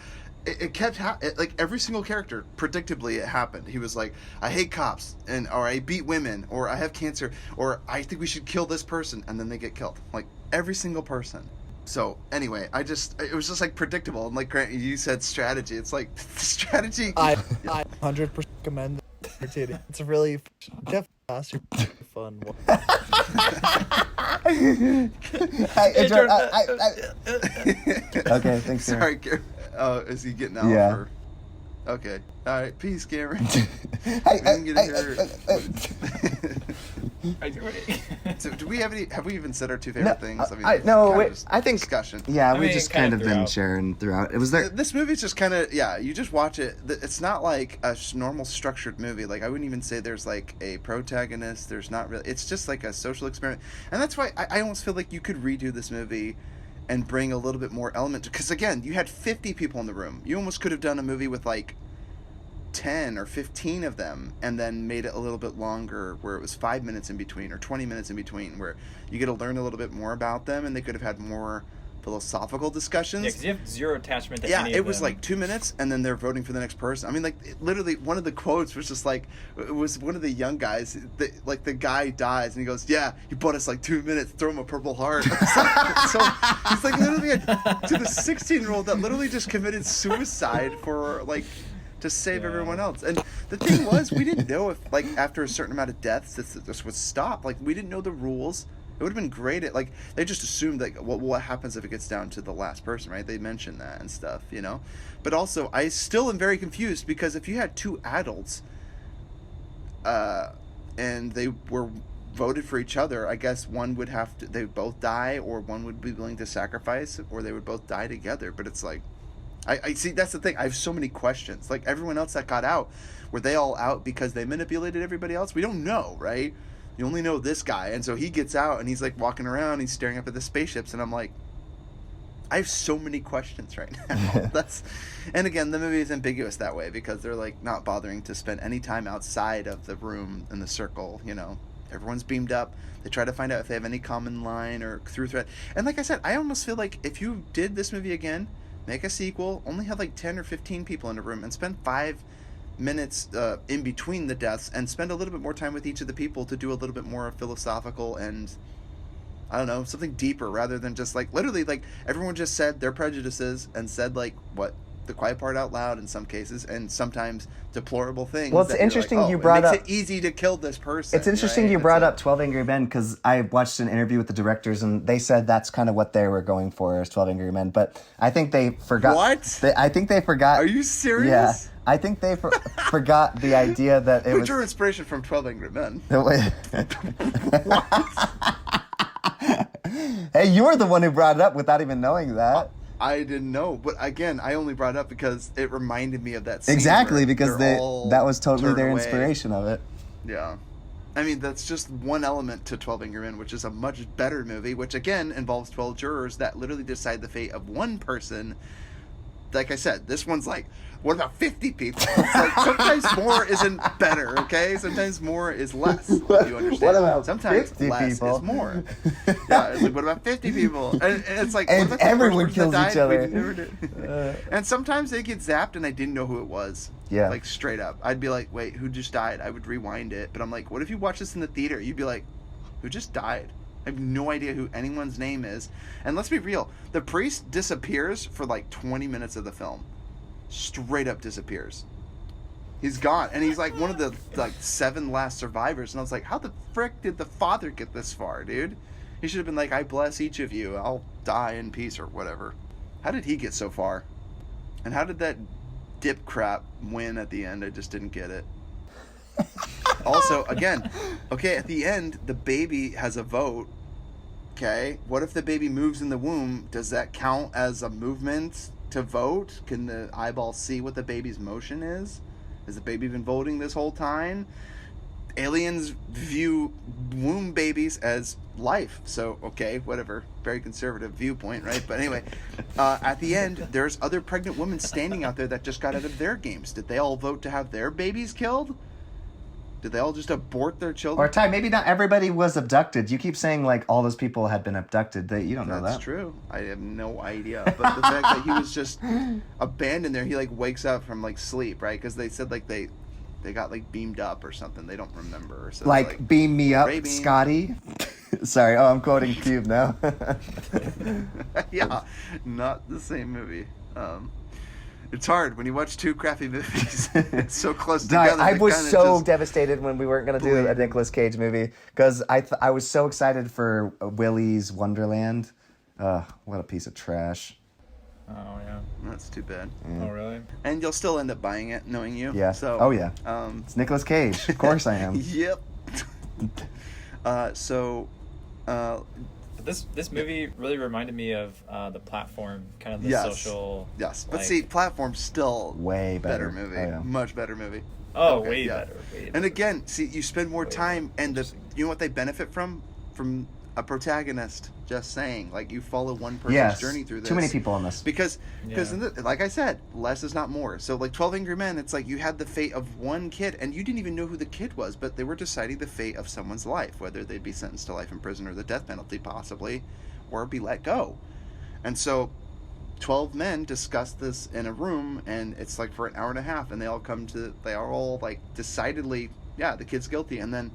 it kept like every single character, predictably it happened. He was like, I hate cops, or I beat women, or I have cancer, or I think we should kill this person, and then they get killed. Like every single person. So anyway, it was just like predictable. And like Grant, you said strategy. It's like strategy. I 100% recommend it. It's a really definitely super fun one. Okay, thanks. Sorry, Cameron. Oh, is he getting out? Yeah. Or... Okay. All right. Peace, Cameron. So, do we have any? Have we even said our two favorite things? I think discussion. Yeah, we mean, just kind kind of of been throughout. sharing throughout. It was there. This movie's just kind of you just watch it. It's not like a normal structured movie. Like I wouldn't even say there's like a protagonist. There's not really. It's just like a social experiment, and that's why I almost feel like you could redo this movie and bring a little bit more element to. Because again, you had 50 people in the room. You almost could have done a movie with like 10 or 15 of them and then made it a little bit longer where it was 5 minutes in between or 20 minutes in between where you get to learn a little bit more about them and they could have had more philosophical discussions. Yeah, because you have zero attachment to any of them. Yeah, it was like 2 minutes and then they're voting for the next person. I mean, like literally one of the quotes was just like, it was one of the young guys, like the guy dies and he goes, yeah, you bought us like 2 minutes, throw him a Purple Heart. So he's like literally to the 16-year-old that literally just committed suicide for like to save everyone else. And the thing was, we didn't know if like after a certain amount of deaths this would stop. Like we didn't know the rules. It would have been great at like they just assumed like what happens if it gets down to the last person, right? They mentioned that and stuff, you know. But also I still am very confused because if you had two adults and they were voted for each other, I guess one would have to they would both die or one would be willing to sacrifice or they would both die together. But it's like I see, that's the thing. I have so many questions. Like everyone else that got out, were they all out because they manipulated everybody else? We don't know, right? You only know this guy. And so he gets out and he's like walking around, he's staring up at the spaceships, and I'm like, I have so many questions right now. And again, the movie is ambiguous that way because they're like not bothering to spend any time outside of the room in the circle, you know. Everyone's beamed up. They try to find out if they have any common line or through thread. And like I said, I almost feel like if you did this movie again, make a sequel, only have like 10 or 15 people in a room and spend 5 minutes in between the deaths and spend a little bit more time with each of the people to do a little bit more philosophical and I don't know, something deeper rather than just like literally like everyone just said their prejudices and said like what the quiet part out loud in some cases, and sometimes deplorable things. Well, it's that you're interesting like, you brought it up. makes it easy to kill this person. It's interesting right? you It's brought like- up 12 Angry Men because I watched an interview with the directors and they said that's kind of what they were going for as 12 Angry Men. But I think they forgot. What? I think they forgot. Are you serious? Yeah. I think they forgot the idea that it Who was. drew inspiration from 12 Angry Men? Hey, you were the one who brought it up without even knowing that. I didn't know, but again, I only brought it up because it reminded me of that scene. Exactly, where because they're all that was totally turned their away. inspiration of it. Yeah. I mean, that's just one element to 12 Angry Men, which is a much better movie, which again involves 12 jurors that literally decide the fate of one person. Like I said, this one's like, what about 50 people? It's like sometimes more isn't better, okay? Sometimes more is less. If you understand. What about sometimes 50 less people? is more. Yeah, it's like, what about 50 people? And it's like, And what about the everyone first person kills each that died? other. We never did. And sometimes they get zapped and I didn't know who it was. Yeah. Like straight up. I'd be like, wait, who just died? I would rewind it. But I'm like, what if you watch this in the theater? You'd be like, who just died? I have no idea who anyone's name is. And let's be real, the priest disappears for like 20 minutes of the film. Straight up disappears. He's gone. And he's like one of the like 7 last survivors. And I was like, how the frick did the father get this far, dude? He should have been like, I bless each of you. I'll die in peace or whatever. How did he get so far? And how did that dip crap win at the end? I just didn't get it. Also, again, okay, at the end, the baby has a vote. Okay, what if the baby moves in the womb? Does that count as a movement to vote? Can the eyeball see what the baby's motion is? Has the baby been voting this whole time? Aliens view womb babies as life. So, okay, whatever. Very conservative viewpoint, right? But anyway, at the end, there's other pregnant women standing out there that just got out of their games. Did they all vote to have their babies killed? Did they all just abort their children? Or Ty, maybe not everybody was abducted. You keep saying like all those people had been abducted. You don't know that. That's true. I have no idea. But the fact that he was just abandoned there, he like wakes up from like sleep, right? Because they said like they got like beamed up or something. They don't remember. So Like beam me up, Ray beam. Scotty. Sorry, I'm quoting Cube now. Yeah, not the same movie. It's hard when you watch 2 crappy movies. It's so close together. I it was kinda so just- devastated when we weren't going to do a bleed. Nicolas Cage movie because I was so excited for Willy's Wonderland. What a piece of trash. Oh yeah. That's too bad. Oh really? And you'll still end up buying it, knowing you. Yeah. So. Oh, yeah. Um. It's Nicolas Cage. Of course I am. Yep. So. But this movie really reminded me of the platform, kind of the Yes. social. Yes, but like- see, Platform's still Way better. movie, Oh, yeah. much better movie. Oh, Okay, way yeah. better. Way And better. again, see, you spend more Way time, and interesting. you know what they benefit from a protagonist. Just saying, like you follow one person's Yes. journey through this. Too many people on this. Because Yeah. like I said, less is not more. So like 12 Angry Men, it's like you had the fate of one kid, and you didn't even know who the kid was, but they were deciding the fate of someone's life, whether they'd be sentenced to life in prison or the death penalty possibly, or be let go. And so 12 men discuss this in a room, and it's like for an hour and a half, and they are all like decidedly, yeah, the kid's guilty, and then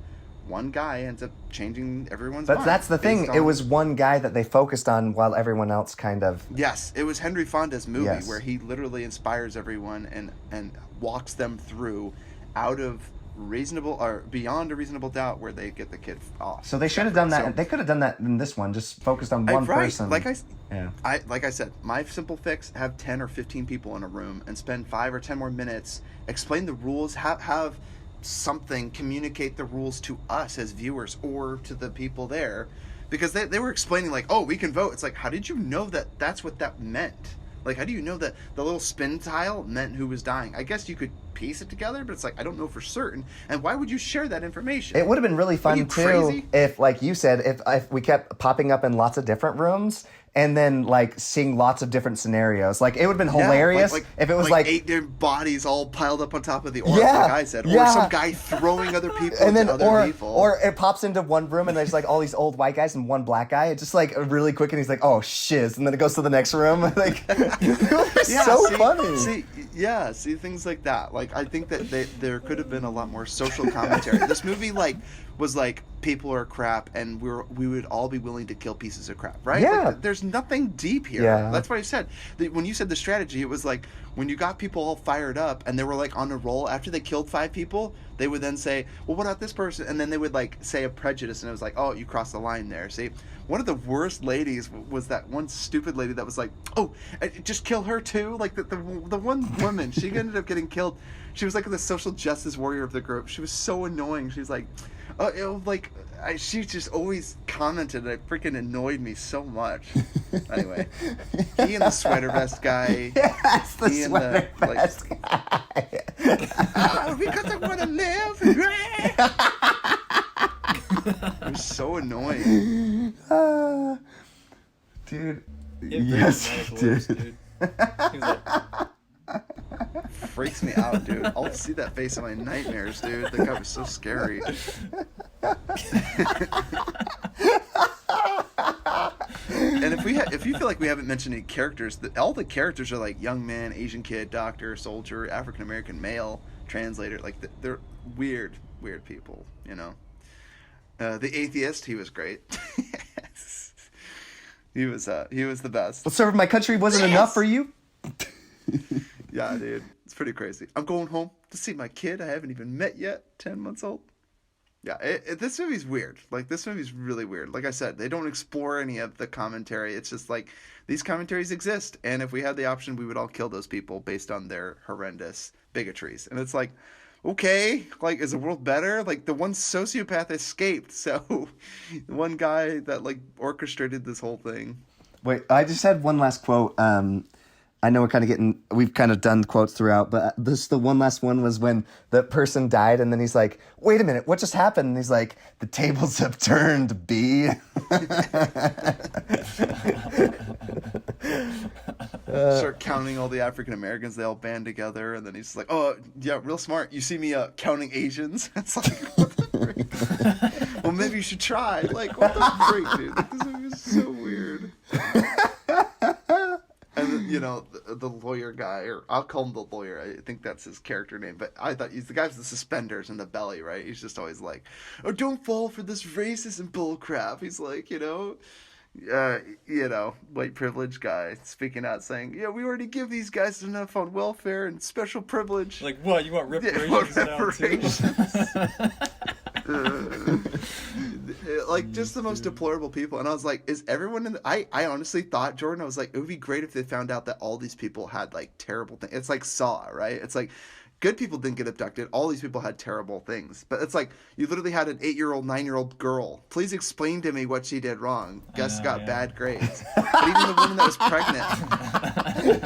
one guy ends up changing everyone's But mind that's the thing. based It on- was one guy that they focused on while everyone else kind of. Yes, it was Henry Fonda's movie Yes. where he literally inspires everyone and walks them through out of reasonable or beyond a reasonable doubt where they get the kid off. So they should have done that. So- They could have done that in this one. Just focused on one right, person. Like Yeah. like I said, my simple fix: have 10 or 15 people in a room and spend 5 or 10 more minutes, explain the rules, have something communicate the rules to us as viewers or to the people there, because they were explaining like, oh, we can vote. It's like, how did you know that that's what that meant? Like, how do you know that the little spin tile meant who was dying? I guess you could piece it together, but it's like, I don't know for certain. And why would you share that information? It would have been really What are fun you, too crazy? if, like you said, if we kept popping up in lots of different rooms and then like seeing lots of different scenarios. Like it would have been Yeah, hilarious if it was like 8 different bodies all piled up on top of the orb, Yeah, like I said, or yeah. some guy throwing other people and then into other or people. or it pops into one room and there's like all these old white guys and one black guy. It's just like really quick and he's like, oh shiz, and then it goes to the next room. Like it was so funny. See things like that. Like I think that there could have been a lot more social commentary. This movie was like people are crap, and we would all be willing to kill pieces of crap, right? Yeah. Like, there's nothing deep here. Yeah. That's what I said. When you said the strategy, it was like when you got people all fired up and they were like on a roll after they killed 5 people, they would then say, well, what about this person? And then they would like say a prejudice, and it was like, oh, you crossed the line there. See, one of the worst ladies was that one stupid lady that was like, oh, just kill her too. Like the one woman, she ended up getting killed. She was like the social justice warrior of the group. She was so annoying. She was like, she just always commented. It freaking annoyed me so much. Anyway, he and the sweater vest guy. Yes, the sweater vest guy. Oh, because I want to live. It was so annoying. Dude. It Yes, really was, dude. dude. He was like, Freaks me out, dude. I'll see that face in my nightmares, dude. That guy was so scary. And if you feel like we haven't mentioned any characters, all the characters are like young man, Asian kid, doctor, soldier, African American male, translator. Like they're weird people, you know. The atheist, he was great. He was the best. Well, serving my country wasn't enough for you? Yeah, dude. It's pretty crazy. I'm going home to see my kid I haven't even met yet, 10 months old. Yeah, this movie's weird. Like, this movie's really weird. Like I said, they don't explore any of the commentary. It's just like, these commentaries exist, and if we had the option, we would all kill those people based on their horrendous bigotries. And it's like, okay, like, is the world better? Like, the one sociopath escaped, so the one guy that, like, orchestrated this whole thing. Wait, I just had one last quote. I know we've kind of done quotes throughout, but the one last one was when the person died, and then he's like, wait a minute, what just happened? And he's like, the tables have turned, B. Start counting all the African Americans, they all band together, and then he's like, oh, yeah, real smart. You see me counting Asians? It's like, what the freak? Well, maybe you should try. Like, what the freak, dude? Like, this movie is so weird. And, you know, the lawyer guy, or I'll call him the lawyer. I think that's his character name. But I thought he's the guy with the suspenders and the belly, right? He's just always like, oh, don't fall for this racism bullcrap. He's like, you know, white privilege guy speaking out saying, yeah, we already give these guys enough on welfare and special privilege. like, what? You want reparations now, too? Like, just the most deplorable people. And I was like, is everyone in the... I honestly thought, Jordan, I was like, it would be great if they found out that all these people had, like, terrible things. It's like Saw, right? It's like, good people didn't get abducted. All these people had terrible things. But it's like, you literally had an 8-year-old, 9-year-old girl. Please explain to me what she did wrong. Gus got bad grades. But even the woman that was pregnant...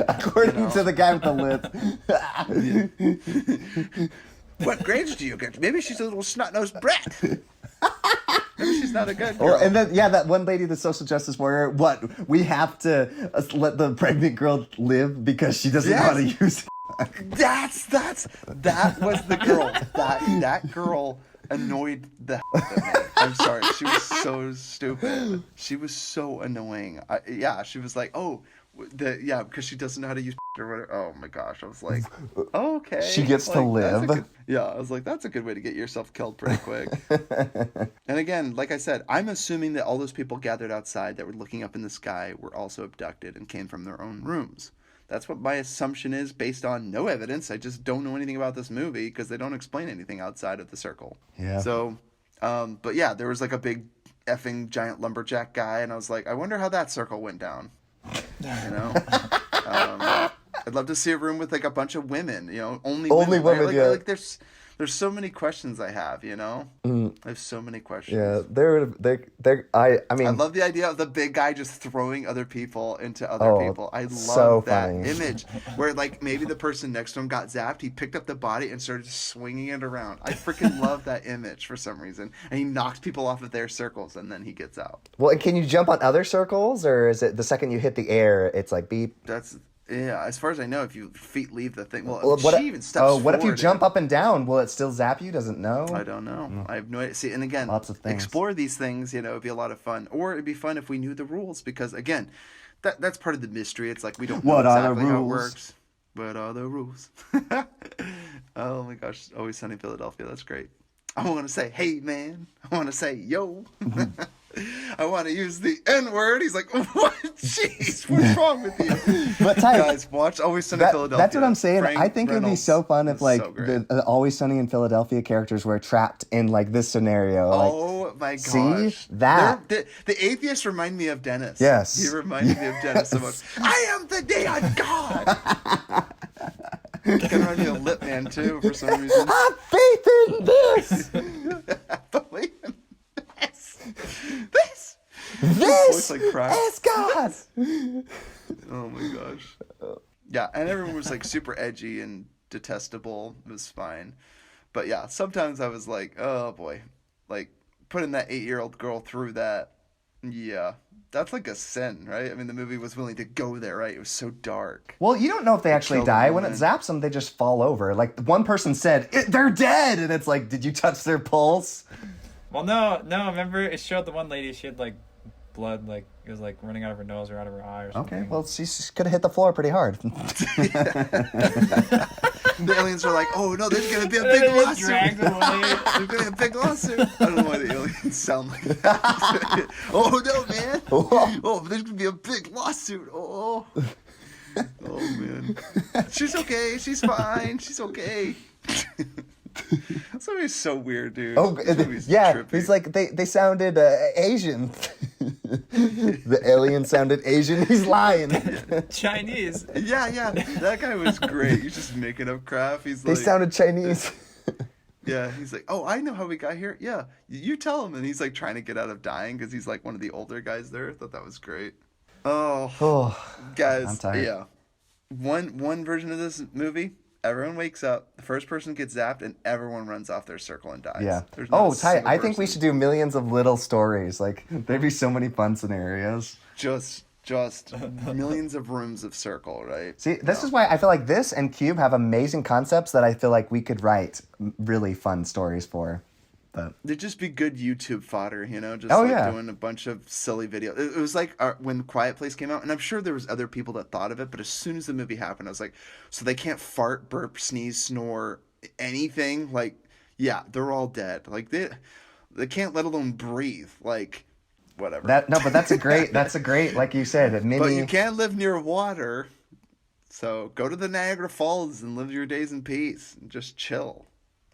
According to the guy with the lip. What grades do you get? Maybe she's a little snot-nosed brat. Maybe she's not a good girl. Well, and then, yeah, that one lady, the social justice warrior, we have to let the pregnant girl live because she doesn't know how to use it. That was the girl. That girl annoyed the hell out of me. I'm sorry. She was so stupid. She was so annoying. She was like, because she doesn't know how to use or whatever. Oh my gosh. I was like, okay. She gets to live. I was like, that's a good way to get yourself killed pretty quick. And again, like I said, I'm assuming that all those people gathered outside that were looking up in the sky were also abducted and came from their own rooms. That's what my assumption is based on no evidence. I just don't know anything about this movie because they don't explain anything outside of the circle. Yeah. So, but yeah, there was like a big effing giant lumberjack guy, and I was like, I wonder how that circle went down. You know? I'd love to see a room with like a bunch of women, you know, only women. Women, yeah. Like there's so many questions I have, you know? I have so many questions. Yeah, I mean... I love the idea of the big guy just throwing other people into other people. I love so that funny. image where, like, maybe the person next to him got zapped. He picked up the body and started swinging it around. I freaking love that image for some reason. And he knocks people off of their circles, and then he gets out. Well, and can you jump on other circles, or is it the second you hit the air, it's like beep? Yeah, as far as I know, if your feet leave the thing... Well, what, she even steps what if you forward jump up and down? Will it still zap you? Doesn't know? I don't know. I have no idea. See, and again, Lots of things. Explore these things, you know, it'd be a lot of fun. Or it'd be fun if we knew the rules, because, again, that's part of the mystery. It's like we don't know What are the exactly how it rules? works. What are the rules? Oh, my gosh. Always Sunny in Philadelphia. That's great. I want to say, hey, man. I want to say, yo. I want to use the N-word. He's like, what? Jeez, what's wrong with you? But Ty, Guys, watch Always Sunny in Philadelphia. that's what I'm saying. Frank I think it would be Reynolds so fun if is like so great. the Always Sunny in Philadelphia characters were trapped in like this scenario. Like, Oh my gosh. see? That. The atheists remind me of Dennis. Yes. He reminded me of Dennis so much. I am the day of God. Kind of reminds me of Lip Man too for some reason. Have faith in this. Believe in this. This. This voice, like, cracked. is God. Oh my gosh. Yeah, and everyone was like super edgy and detestable. It was fine. But yeah, sometimes I was like, oh boy. Like putting that 8-year-old girl through that. Yeah. That's like a sin, right? I mean, the movie was willing to go there, right? It was so dark. Well, you don't know if they actually killed the die. When it woman. zaps them, they just fall over. Like one person said, they're dead. And it's like, did you touch their pulse? Well, no. Remember, it showed the one lady. She had like blood, like it was like running out of her nose or out of her eye or something. Okay, well, she could have hit the floor pretty hard. The aliens are like, oh no, there's gonna be a And then big they just lawsuit. dragged them away. There's gonna be a big lawsuit. I don't know why the aliens sound like that. Oh no, man. Oh, there's gonna be a big lawsuit. Oh. Oh man. She's okay. She's fine. She's okay. This movie's so weird, dude. Oh, This movie's yeah. trippy. He's like, they sounded Asian. The alien sounded Asian. He's lying. Chinese. Yeah. That guy was great. He's just making up crap. He's They like, sounded Chinese. yeah. He's like, oh, I know how we got here. Yeah, you tell him. And he's like trying to get out of dying because he's like one of the older guys there. I thought that was great. Oh, Oh, guys. I'm tired. Yeah. One version of this movie. Everyone wakes up, the first person gets zapped, and everyone runs off their circle and dies. yeah. There's not Oh, a Ty, single I think we person. should do millions of little stories. Like, there'd be so many fun scenarios. Just millions of rooms of circle, right? See, this is why I feel like this and Cube have amazing concepts that I feel like we could write really fun stories for. But They'd just be good YouTube fodder, you know, just Oh, like yeah. doing a bunch of silly videos. It was like when Quiet Place came out, and I'm sure there was other people that thought of it, but as soon as the movie happened, I was like, so they can't fart, burp, sneeze, snore, anything? Like, yeah, they're all dead. Like, they can't let alone breathe. Like, whatever. but that's a great, like you said, a mini. But you can't live near water, so go to the Niagara Falls and live your days in peace and just chill.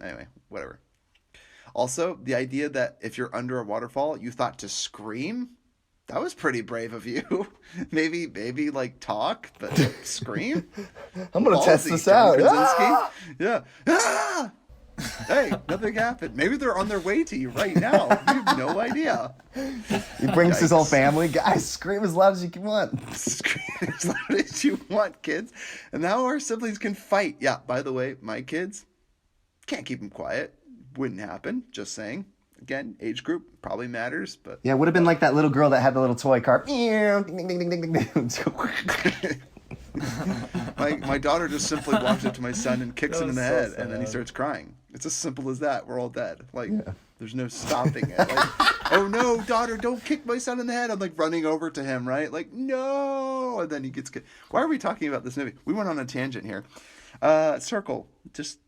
Anyway, whatever. Also, the idea that if you're under a waterfall, you thought to scream, that was pretty brave of you. maybe like talk, but scream? I'm going to test Ballsy, this John out. Krasinski. Ah! Yeah. Ah! Hey, nothing happened. Maybe they're on their way to you right now. You have no idea. He brings his whole Yikes. family. Guys, scream as loud as you can want. Scream as loud as you want, kids. And now our siblings can fight. Yeah, by the way, my kids, can't keep them quiet. Wouldn't happen. Just saying. Again, age group probably matters, but Yeah, it would have been like that little girl that had the little toy car. my daughter just simply walks up to my son and kicks him in the That was head, so and then he sad. starts crying. It's as simple as that. We're all dead. Like, there's no stopping it. Like, oh no, daughter, don't kick my son in the head. I'm like running over to him, right? Like, no, and then he gets. Why are we talking about this movie? We went on a tangent here. Circle, just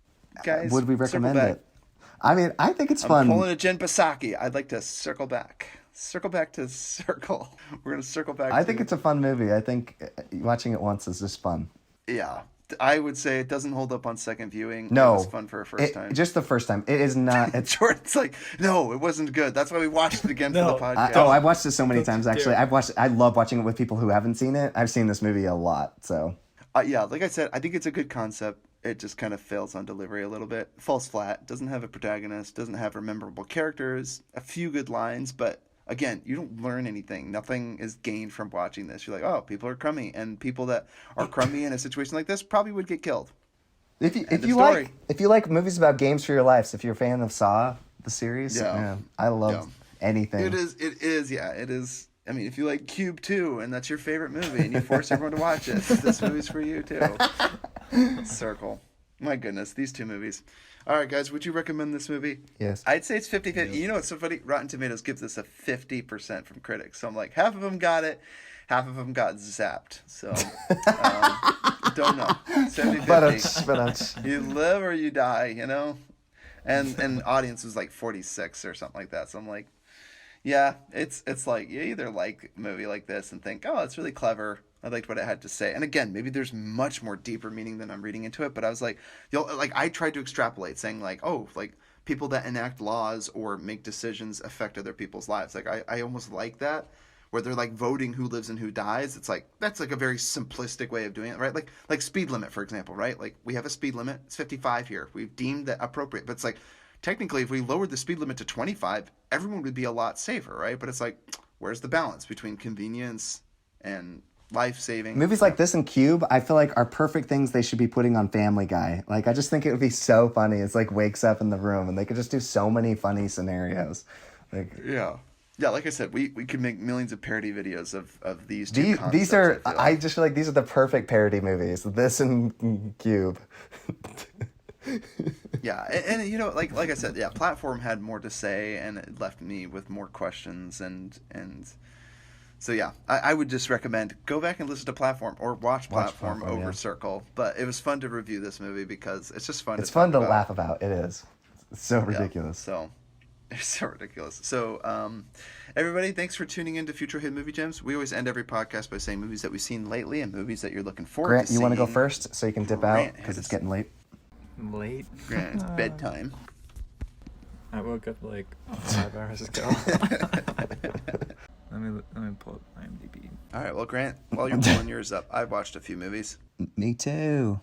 guys. Would we circle recommend back. it? I mean, I think it's I'm fun. pulling a Jen Psaki. I'd like to circle back. Circle back to Circle. We're gonna circle back. I think it's a fun movie. I think watching it once is just fun. Yeah, I would say it doesn't hold up on second viewing. No, It was fun for a first time. Just the first time. It is not. It's. Jordan's like, no, it wasn't good. That's why we watched it again for No, the podcast. I've watched it so many times. Actually, dare. I love watching it with people who haven't seen it. I've seen this movie a lot. So Yeah, like I said, I think it's a good concept. It just kind of fails on delivery a little bit. Falls flat. Doesn't have a protagonist. Doesn't have memorable characters. A few good lines, but again, you don't learn anything. Nothing is gained from watching this. You're like, oh, people are crummy, and people that are crummy in a situation like this probably would get killed. if you End of story. if you like movies about games for your lives, if you're a fan of Saw the series, Yeah. I love anything. It is, yeah, it is. I mean, if you like Cube 2 and that's your favorite movie and you force everyone to watch it, this movie's for you too. Circle. My goodness, these two movies. All right, guys, would you recommend this movie? Yes. I'd say it's 50-50. You know what's so funny? Rotten Tomatoes gives this a 50% from critics. So I'm like, half of them got it, half of them got zapped. So, don't know. 70-50. But You live or you die, you know? and audience was like 46 or something like that. So I'm like, yeah, it's like you either like a movie like this and think, oh, it's really clever. I liked what it had to say. And again, maybe there's much more deeper meaning than I'm reading into it. But I was like, I tried to extrapolate, saying like, oh, like people that enact laws or make decisions affect other people's lives. Like I almost like that, where they're like voting who lives and who dies. It's like that's like a very simplistic way of doing it, right? Like speed limit, for example, right? Like we have a speed limit. It's 55 here. We've deemed that appropriate, but it's like technically, if we lowered the speed limit to 25, everyone would be a lot safer, right? But it's like, where's the balance between convenience and life-saving? Movies like this and Cube, I feel like are perfect things they should be putting on Family Guy. Like, I just think it would be so funny. It's like wakes up in the room, and they could just do so many funny scenarios. Like, yeah. Like I said, we could make millions of parody videos of these two concepts. These are, I just feel like these are the perfect parody movies. This and Cube. Yeah, and you know, like I said, yeah, Platform had more to say, and it left me with more questions, and so yeah, I would just recommend go back and listen to Platform or watch Platform over Circle. But it was fun to review this movie because it's just fun. It's fun to laugh about. It is. It's so ridiculous. So it's so ridiculous. So everybody, thanks for tuning in to Future Hidden Movie Gems. We always end every podcast by saying movies that we've seen lately and movies that you're looking forward Grant, to you seeing. want to go first so you can dip out because it's getting late. Late. Grant, it's bedtime. I woke up like 5 hours ago. Let me pull up IMDb. All right, well, Grant, while you're pulling yours up, I've watched a few movies. Me too.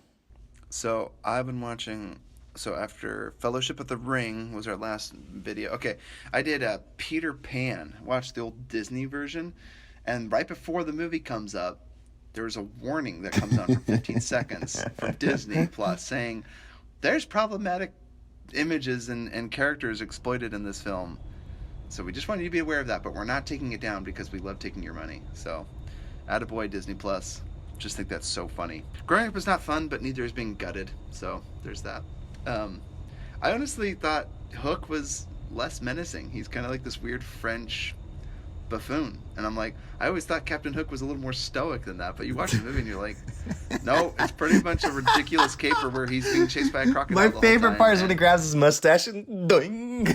So I've been watching. So after Fellowship of the Ring was our last video. Okay, I did Peter Pan. Watched the old Disney version, and right before the movie comes up, there's a warning that comes on for 15 seconds from Disney Plus saying there's problematic images and characters exploited in this film. So we just want you to be aware of that, but we're not taking it down because we love taking your money. So, attaboy Disney Plus. Just think that's so funny. Growing up was not fun, but neither is being gutted. So there's that. I honestly thought Hook was less menacing. He's kind of like this weird French buffoon, and I'm like, I always thought Captain Hook was a little more stoic than that, but you watch the movie and you're like, no, it's pretty much a ridiculous caper where he's being chased by a crocodile. My favorite part is when he grabs his mustache and doing.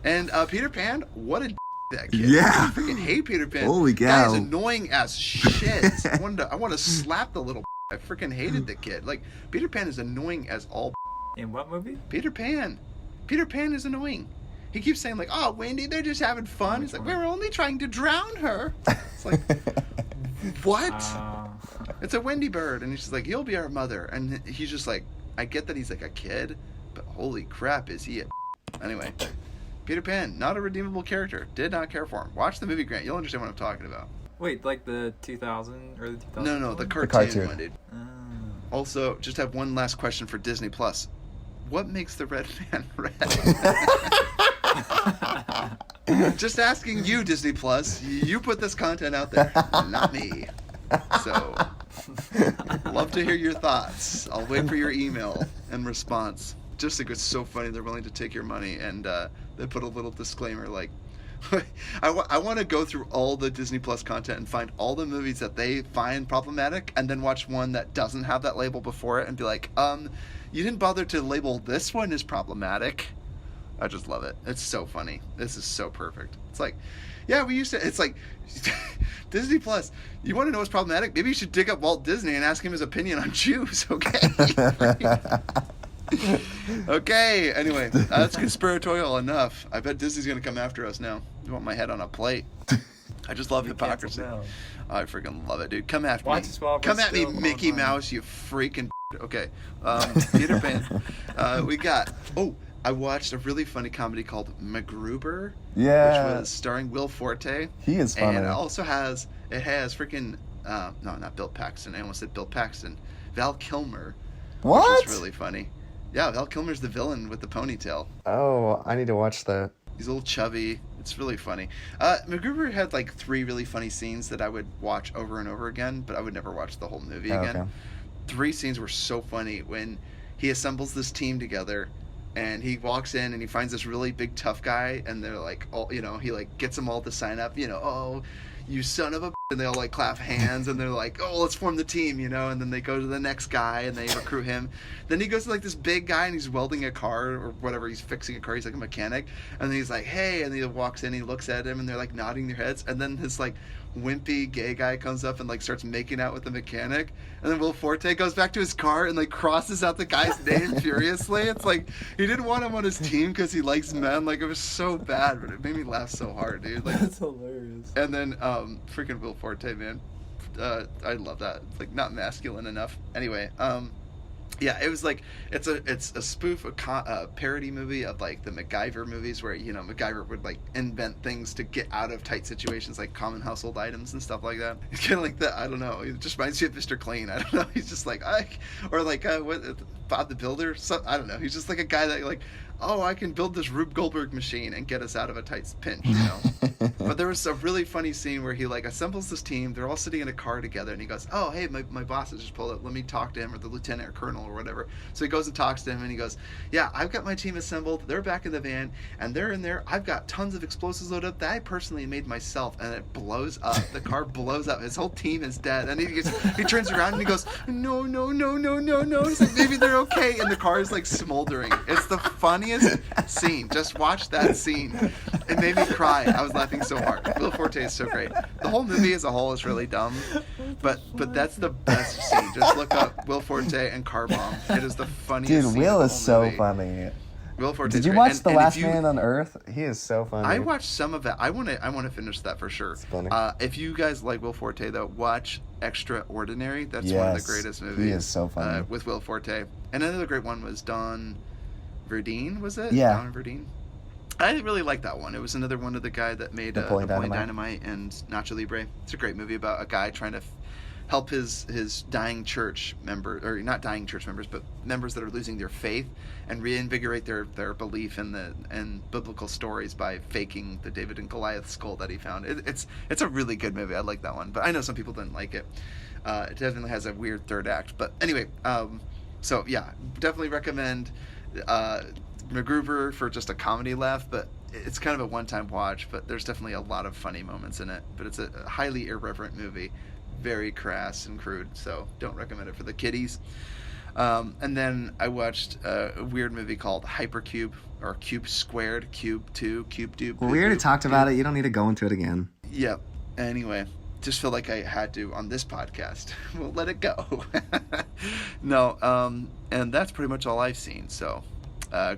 And Peter Pan, what a that kid. Yeah. I freaking hate Peter Pan. Holy Guy cow. is annoying as shit. I want to slap the little I freaking hated the kid. Like, Peter Pan is annoying as all In what movie? Peter Pan is annoying. He keeps saying like, "Oh, Wendy, they're just having fun." He's like, "We're only trying to drown her." It's like, what? It's a Wendy bird, and he's just like, "He'll be our mother," and he's just like, I get that he's like a kid, but holy crap, is he a anyway? Peter Pan, not a redeemable character. Did not care for him. Watch the movie, Grant. You'll understand what I'm talking about. Wait, like the 2000 or the 2000? No, the cartoon one, dude. Also, just have one last question for Disney Plus. What makes the red man red? Just asking you, Disney Plus. You put this content out there, not me. So, love to hear your thoughts. I'll wait for your email and response. Just think it's so funny they're willing to take your money, and they put a little disclaimer like, I want to go through all the Disney Plus content and find all the movies that they find problematic, and then watch one that doesn't have that label before it and be like, you didn't bother to label this one as problematic. I just love it. It's so funny. This is so perfect. It's like, yeah, we used to, it's like, Disney Plus, you want to know what's problematic? Maybe you should dig up Walt Disney and ask him his opinion on Jews, okay? Okay, anyway, that's conspiratorial enough. I bet Disney's going to come after us now. You want my head on a plate. I just love hypocrisy. I freaking love it, dude. Come after me. Come at me, Mickey Mouse, you freaking... Okay, Peter Pan. I watched a really funny comedy called MacGruber, Yeah. which was starring Will Forte. He is funny. And it has freaking, no, not Bill Paxton. I almost said Bill Paxton. Val Kilmer. What? Which is really funny. Yeah, Val Kilmer's the villain with the ponytail. Oh, I need to watch that. He's a little chubby. It's really funny. MacGruber had like 3 really funny scenes that I would watch over and over again, but I would never watch the whole movie again. Okay. 3 scenes were so funny when he assembles this team together and he walks in and he finds this really big tough guy, and they're like, oh, he like gets them all to sign up, oh, you son of a and they all like clap hands and they're like, oh, let's form the team, you know, and then they go to the next guy and they recruit him. Then he goes to like this big guy and he's welding a car or whatever, he's fixing a car, he's like a mechanic, and then he's like, hey, and he walks in, he looks at him and they're like nodding their heads, and then his like wimpy gay guy comes up and like starts making out with the mechanic, and then Will Forte goes back to his car and like crosses out the guy's name furiously. It's like he didn't want him on his team because he likes men. Like, it was so bad, but it made me laugh so hard, dude. Like, That's hilarious. and then freaking Will Forte, man, I love that. It's like not masculine enough. Anyway, yeah, it was like it's a spoof, a parody movie of like the MacGyver movies, where, you know, MacGyver would like invent things to get out of tight situations, like common household items and stuff like that. It's kind of like that. I don't know. It just reminds me of Mr. Clean. I don't know. He's just like or like what, Bob the Builder. I don't know. He's just like a guy that like, oh, I can build this Rube Goldberg machine and get us out of a tight pinch, you know. But there was a really funny scene where he like assembles this team. They're all sitting in a car together, and he goes, oh, hey, my boss has just pulled up. Let me talk to him, or the lieutenant or colonel or whatever. So he goes and talks to him, and he goes, yeah, I've got my team assembled. They're back in the van, and they're in there. I've got tons of explosives loaded up that I personally made myself, and it blows up. The car blows up. His whole team is dead. And he turns around and he goes, no, no, no, no, no, no. He's like, maybe they're okay. And the car is like smoldering. It's the funniest scene. Just watch that scene. It made me cry. I was laughing so hard. Will Forte is so great. The whole movie as a whole is really dumb, but that's the best scene. Just look up Will Forte and Car Bomb. It is the funniest Dude, scene Will of is the whole so movie. funny. Will Forte. Did you watch The Last Man on Earth? He is so funny. I watched some of it. I want to finish that for sure. It's funny. If you guys like Will Forte, though, watch Extraordinary. That's one of the greatest movies. He is so funny. With Will Forte. And another great one was Don Verdine, was it? Yeah. Don Verdine. I really like that one. It was another one of the guy that made Napoleon Dynamite and Nacho Libre. It's a great movie about a guy trying to help his dying church member, or not dying church members, but members that are losing their faith, and reinvigorate their belief in biblical stories by faking the David and Goliath skull that he found. It's a really good movie. I like that one, but I know some people didn't like it. It definitely has a weird third act, but anyway, so yeah, definitely recommend MacGruber for just a comedy laugh, but it's kind of a one-time watch, but there's definitely a lot of funny moments in it. But it's a highly irreverent movie, very crass and crude, so don't recommend it for the kiddies. And then I watched a weird movie called Hypercube, or Cube Squared, Cube 2, Cube Dupe. Well, we already talked about it. You don't need to go into it again. Yep. Anyway, just feel like I had to on this podcast. We'll let it go. No, and that's pretty much all I've seen, so...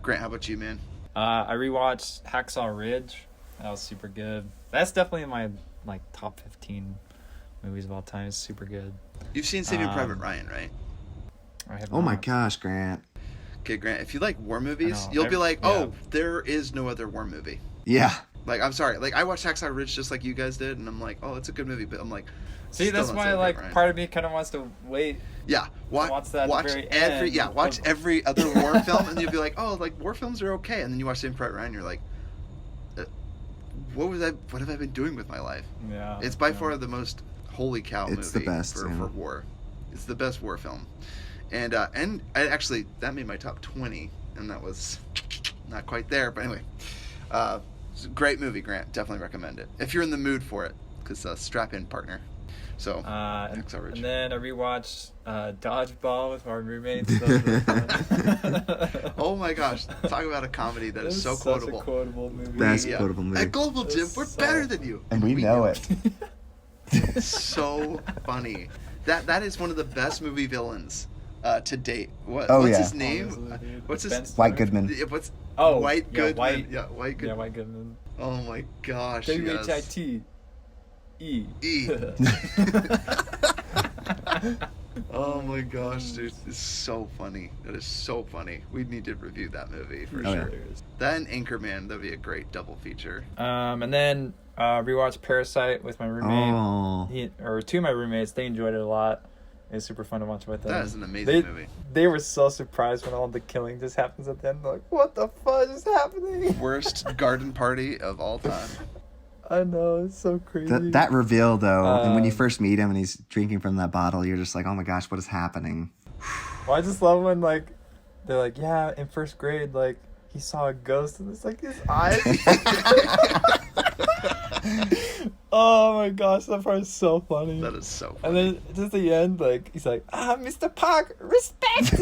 Grant, how about you, man? I rewatched Hacksaw Ridge. That was super good. That's definitely in my like top 15 movies of all time. It's super good. You've seen Saving Private Ryan, right? I have Oh my not. gosh, Grant. Okay, Grant, if you like war movies, I know. you'll be like, Yeah. oh, there is no other war movie. Yeah. Like, I'm sorry. Like, I watched Hacksaw Ridge just like you guys did, and I'm like, oh, it's a good movie, but I'm like... See, that's still not why Saving like Private Ryan. part of me kind of wants to wait. Yeah, watch that at the watch very every end yeah, watch of- every other war film, and you'll be like, oh, like war films are okay, and then you watch Saving Private Ryan, you're like, what have I been doing with my life? Yeah. It's by far the most holy cow movie It's the best, for yeah. war. It's the best war film, and I actually that made my top 20, and that was not quite there, but anyway, it's a great movie, Grant. Definitely recommend it if you're in the mood for it, because strap-in partner. So, Hacksaw Ridge. And then I rewatched Dodgeball with my roommates. That was really fun. Oh my gosh, talk about a comedy that is so Such quotable. a quotable movie. Best quotable movie. At Global Gym, we're so better than you. And we know it. It's so funny. That is one of the best movie villains to date. What's yeah. his name? Honestly, dude. What's his Ben White Goodman. What's Oh, White yeah, Goodman? White. Yeah, White Goodman. Yeah, White Goodman. Oh my gosh. Yes. WHITE. E. Oh my gosh, dude, it's so funny. That is so funny. We need to review that movie for Oh, sure. yeah. That and Anchorman, that'd be a great double feature. And then rewatched Parasite with my roommate. Oh. Two of my roommates. They enjoyed it a lot. It was super fun to watch with them. That is an amazing movie. They were so surprised when all the killing just happens at the end. They're like, what the fuck is happening? Worst garden party of all time. I know, it's so crazy. That reveal, though, and when you first meet him and he's drinking from that bottle, you're just like, oh my gosh, what is happening? Well, I just love when, like, they're like, yeah, in first grade, like, he saw a ghost, and it's like his eyes. Oh my gosh, that part is so funny. That is so And funny. then just the end, like he's like, Mr. Park, respect.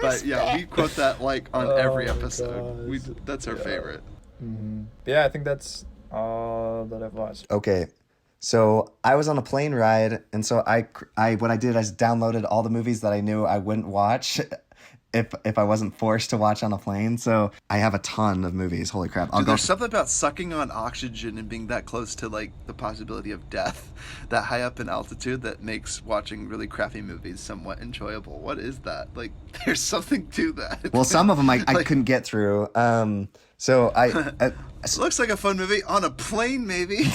But yeah, we quote that like on every Oh my episode. That's our Yeah. favorite. Yeah, I think that's all that I've watched. Okay. So I was on a plane ride, and so I what I did is downloaded all the movies that I knew I wouldn't watch if I wasn't forced to watch on a plane. So I have a ton of movies. Holy crap! I'll Dude, go. there's something about sucking on oxygen and being that close to like the possibility of death, that high up in altitude, that makes watching really crappy movies somewhat enjoyable. What is that? Like, there's something to that. Well, some of them I Like- couldn't get through. So I Looks like a fun movie on a plane, maybe.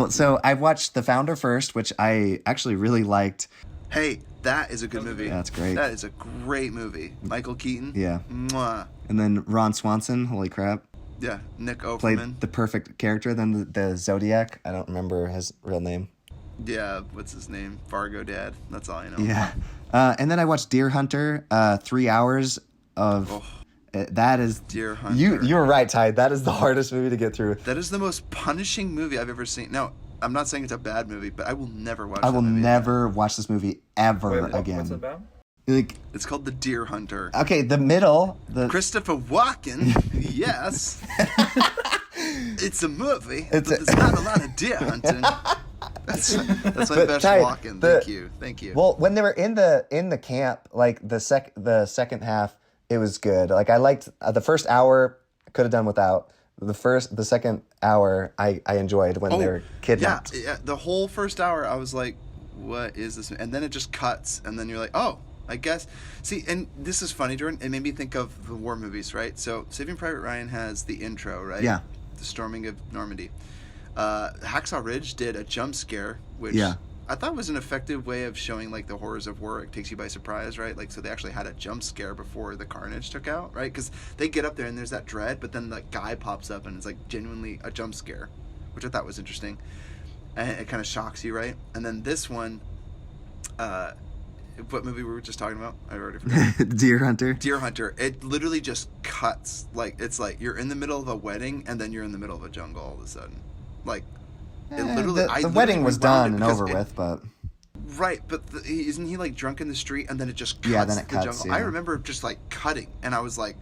so I watched The Founder first, which I actually really liked. Hey, that is a good movie. That's great. That is a great movie. Michael Keaton. Yeah. Mwah. And then Ron Swanson, holy crap, Yeah. Nick played Offerman. the perfect character. Then the Zodiac, I don't remember his real name. Yeah. What's his name? Fargo Dad. That's all I know. Yeah. And then I watched Deer Hunter, 3 hours of... Oh. That is... Deer Hunter. You were right, Ty. That is the hardest movie to get through. That is the most punishing movie I've ever seen. Now, I'm not saying it's a bad movie, but I will never watch I will that movie never watch this movie ever Wait, again. what's it about? Like, again. It's called The Deer Hunter. okay, the middle... Christopher Walken, yes. It's a movie, It's but a- there's not a lot of deer hunting. That's my But, best Ty, Walken. Thank you. Well, when they were in the camp, like the second half, it was good. Like I liked the first hour. Could have done without the second hour. I enjoyed when they were kidnapped. Yeah, the whole first hour I was like, what is this? And then it just cuts, and then you're like, oh, I guess. See, and this is funny, Jordan. It made me think of the war movies, right? So Saving Private Ryan has the intro, right? Yeah. The storming of Normandy. Hacksaw Ridge did a jump scare, which Yeah. I thought was an effective way of showing like the horrors of war. It takes you by surprise, right? Like, so they actually had a jump scare before the carnage took out, right? Because they get up there and there's that dread, but then the guy pops up and it's like genuinely a jump scare, which I thought was interesting. And it kind of shocks you, right? And then this one, what movie we were just talking about? I already forgot. Deer Hunter. Deer Hunter. It literally just cuts. Like, it's like you're in the middle of a wedding and then you're in the middle of a jungle all of a sudden. Like, it literally. The literally wedding was rewound done it and because over it- with, but Right, but isn't he like drunk in the street and then it just cuts Yeah, then it the cuts, jungle? yeah. I remember just like cutting and I was like,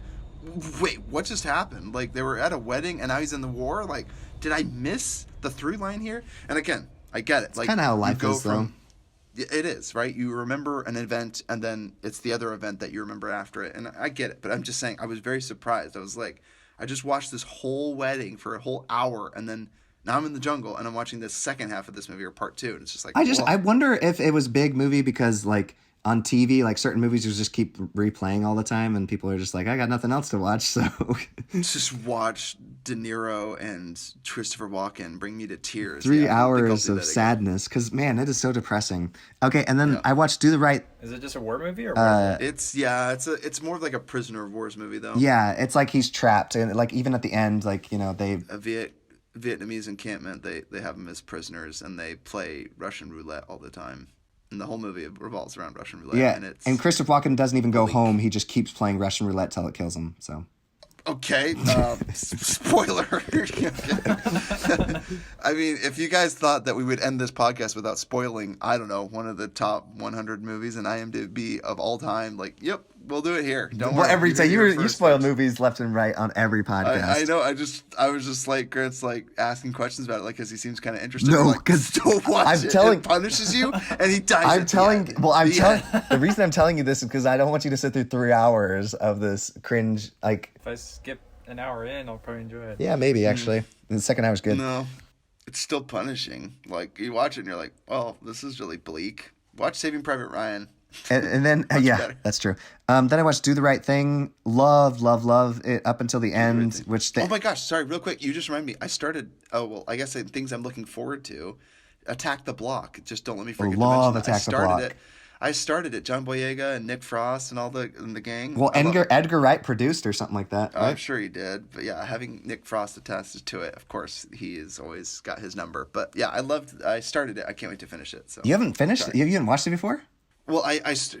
wait, what just happened? Like, they were at a wedding and now he's in the war? Like, did I miss the through line here? And again, I get it. Like, kinda how you life go is, though. It is, right? You remember an event and then it's the other event that you remember after it. And I get it, but I'm just saying I was very surprised. I was like, I just watched this whole wedding for a whole hour and then now I'm in the jungle and I'm watching the second half of this movie or part two. And it's just like, whoa. I wonder if it was big movie because like on TV, like certain movies just keep replaying all the time, and people are just like, I got nothing else to watch, so just watch De Niro and Christopher Walken bring me to tears. 3 Yeah, I don't think I'll hours do of that again. sadness because man, it is so depressing. Okay, and then I watched Do the Right. Is it just a war movie or what is it? It's more of like a prisoner of wars movie though. Yeah, it's like he's trapped, and like even at the end, like they A Vietnamese encampment. They have them as prisoners and they play Russian roulette all the time. And the whole movie revolves around Russian roulette. yeah, And it's and Christopher Walken doesn't even go home; he just keeps playing Russian roulette till it kills him. So. okay. Spoiler. I mean, if you guys thought that we would end this podcast without spoiling, I don't know, one of the top 100 movies in IMDb of all time, like, yep, we'll do it here. Don't worry. Every You're time here you first, spoil folks. movies left and right on every podcast. I know. I was just like Grant's like asking questions about it, like because he seems kind of interested. No, I'm like, 'cause don't watch I'm it. telling- It punishes you, and he dies. I'm at the telling. end. Well, I'm Yeah. telling. The reason I'm telling you this is because I don't want you to sit through 3 hours of this cringe. Like, If I skip an hour in, I'll probably enjoy it. yeah, maybe actually. The second hour's good. No, it's still punishing. Like you watch it, and you're like, oh, this is really bleak. Watch Saving Private Ryan. And then yeah, better. that's true. Then I watched Do the Right Thing. Love it up until the end. Which Oh my gosh! Sorry, real quick. You just reminded me. I started. Oh well, I guess things I'm looking forward to. Attack the Block. Just don't let me forget. love to mention that. Attack the Block. I started it. John Boyega and Nick Frost and all the gang. well, I love it. Edgar Wright produced or something like that. I'm Right? sure he did, but yeah, having Nick Frost attached to it, of course, he has always got his number. But yeah, I started it. I can't wait to finish it. So You haven't finished? Sorry. You haven't watched it before? Well,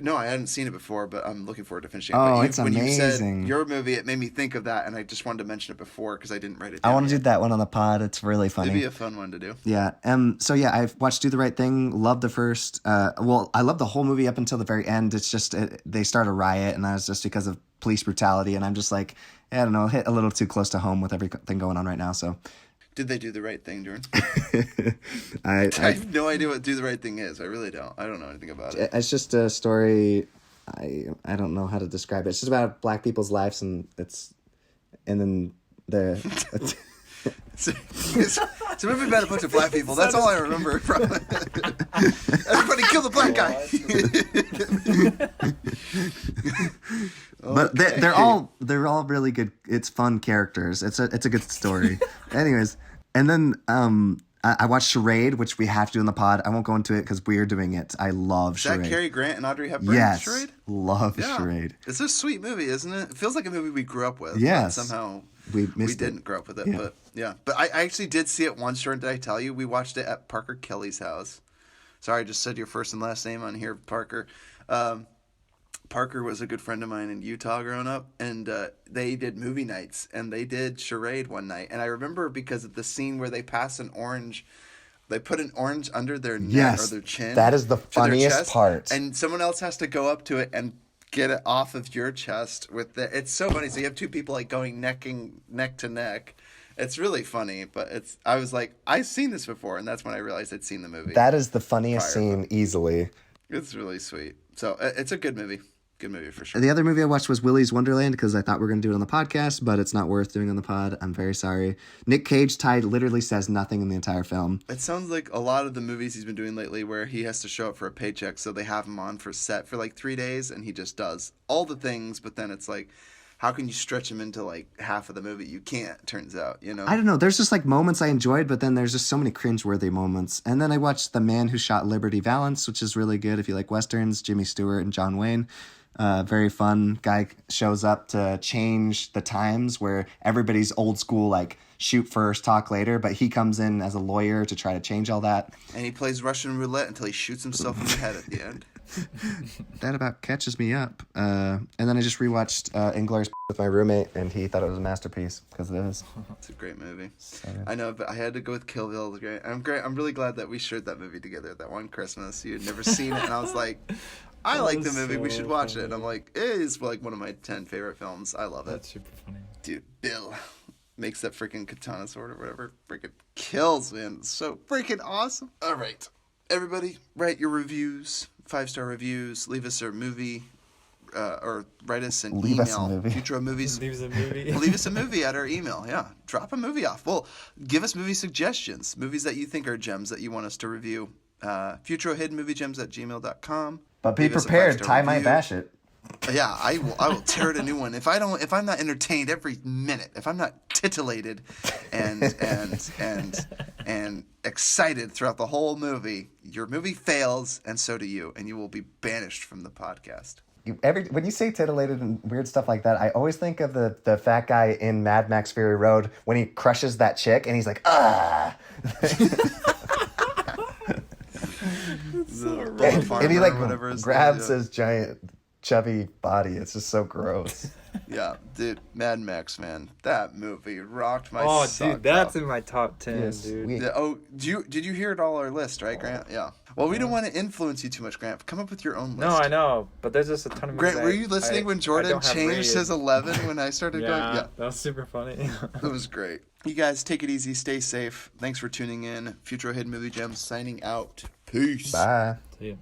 no, I hadn't seen it before, but I'm looking forward to finishing it. Oh, But it's when you said amazing. your movie, it made me think of that, and I just wanted to mention it before because I didn't write it I down. want to yet. do that one on the pod. It's really funny. It'd be a fun one to do. Yeah. So yeah, I've watched Do the Right Thing. Loved the first. Well, I love the whole movie up until the very end. It's just they start a riot, and that was just because of police brutality. And I'm just like, I don't know, hit a little too close to home with everything going on right now. So Did they do the right thing, Jordan? I have no idea what Do the Right Thing is. I really don't. I don't know anything about it. it's just a story. I don't know how to describe it. It's just about Black people's lives, and then the. It's a movie about a bunch of black people. That's all I remember from it. Everybody kill the black guy. But they're all really good. It's fun characters. It's a good story. Anyways, and then I watched Charade, which we have to do in the pod. I won't go into it because we're doing it. I love Is that Charade. Cary Grant and Audrey Hepburn? Yes, Charade? love Yeah. Charade. It's a sweet movie, isn't it? It feels like a movie we grew up with. Yes. But somehow We we missed didn't it. grow up with it. Yeah. But yeah. But I actually did see it once, Jordan. Did I tell you? We watched it at Parker Kelly's house. Sorry, I just said your first and last name on here, Parker. Parker was a good friend of mine in Utah growing up, and they did movie nights, and they did Charade one night. And I remember because of the scene where they pass an orange, they put an orange under their neck Yes, or their chin. that is the to their funniest chest, part. And someone else has to go up to it and get it off of your chest with the. It's so funny. So you have two people like going neck to neck. It's really funny, but I was like, I've seen this before, and that's when I realized I'd seen the movie. That is the funniest Prior. scene easily. It's really sweet. So it's a good movie. Good movie for sure. The other movie I watched was Willy's Wonderland because I thought we were going to do it on the podcast, but it's not worth doing on the pod. I'm very sorry. Nick Cage literally says nothing in the entire film. It sounds like a lot of the movies he's been doing lately where he has to show up for a paycheck, so they have him on for set for like 3 days, and he just does all the things, but then it's like, how can you stretch him into like half of the movie? You can't, turns out, you know? I don't know. There's just like moments I enjoyed, but then there's just so many cringeworthy moments. And then I watched The Man Who Shot Liberty Valance, which is really good if you like Westerns, Jimmy Stewart and John Wayne. Very fun. Guy shows up to change the times where everybody's old school, like shoot first, talk later, but he comes in as a lawyer to try to change all that. And he plays Russian roulette until he shoots himself in the head at the end. That about catches me up. And then I just rewatched Inglourious with my roommate, and he thought it was a masterpiece because it is. It's a great movie. good. I know, but I had to go with Kill Bill. It was great. I'm really glad that we shared that movie together that one Christmas. You had never seen it, and I was like, I like the was movie. We so should watch it. funny. And I'm like, it is like one of my 10 favorite films. I love it. That's super funny. Dude, Bill makes that freaking katana sword or whatever. Freaking kills, man. It's so freaking awesome. All right. Everybody, write your reviews, 5-star reviews. Leave us a movie, or write us an Leave us a email. movie. Future movies. Leaves a movie. Leave us a movie at our email. Yeah. Drop a movie off. Well, give us movie suggestions. Movies that you think are gems that you want us to review. futurohiddenmoviegems@gmail.com. But be Leave us a prepared. 5-star Ty might review. bash it. Yeah, I will tear it a new one. If I'm not entertained every minute, if I'm not titillated and excited throughout the whole movie, your movie fails, and so do you, and you will be banished from the podcast. When you say titillated and weird stuff like that, I always think of the fat guy in Mad Max Fury Road when he crushes that chick and he's like, ah. And he like grabs his giant chubby body. It's just so gross. Yeah, dude, Mad Max, man, that movie rocked my. Oh, sock dude, that's off. in my top 10, Yes, dude. we- Oh, did you hear it all our list, right, Grant? Yeah. Well, we don't want to influence you too much, Grant. Come up with your own list. No, I know, but there's just a ton of movies Grant, were you listening when Jordan don't have changed rated. his 11 when I started Yeah, going? Yeah, that was super funny. that was great. You guys take it easy, stay safe. Thanks for tuning in. Future Hidden Movie Gems signing out. Peace. Bye. See ya.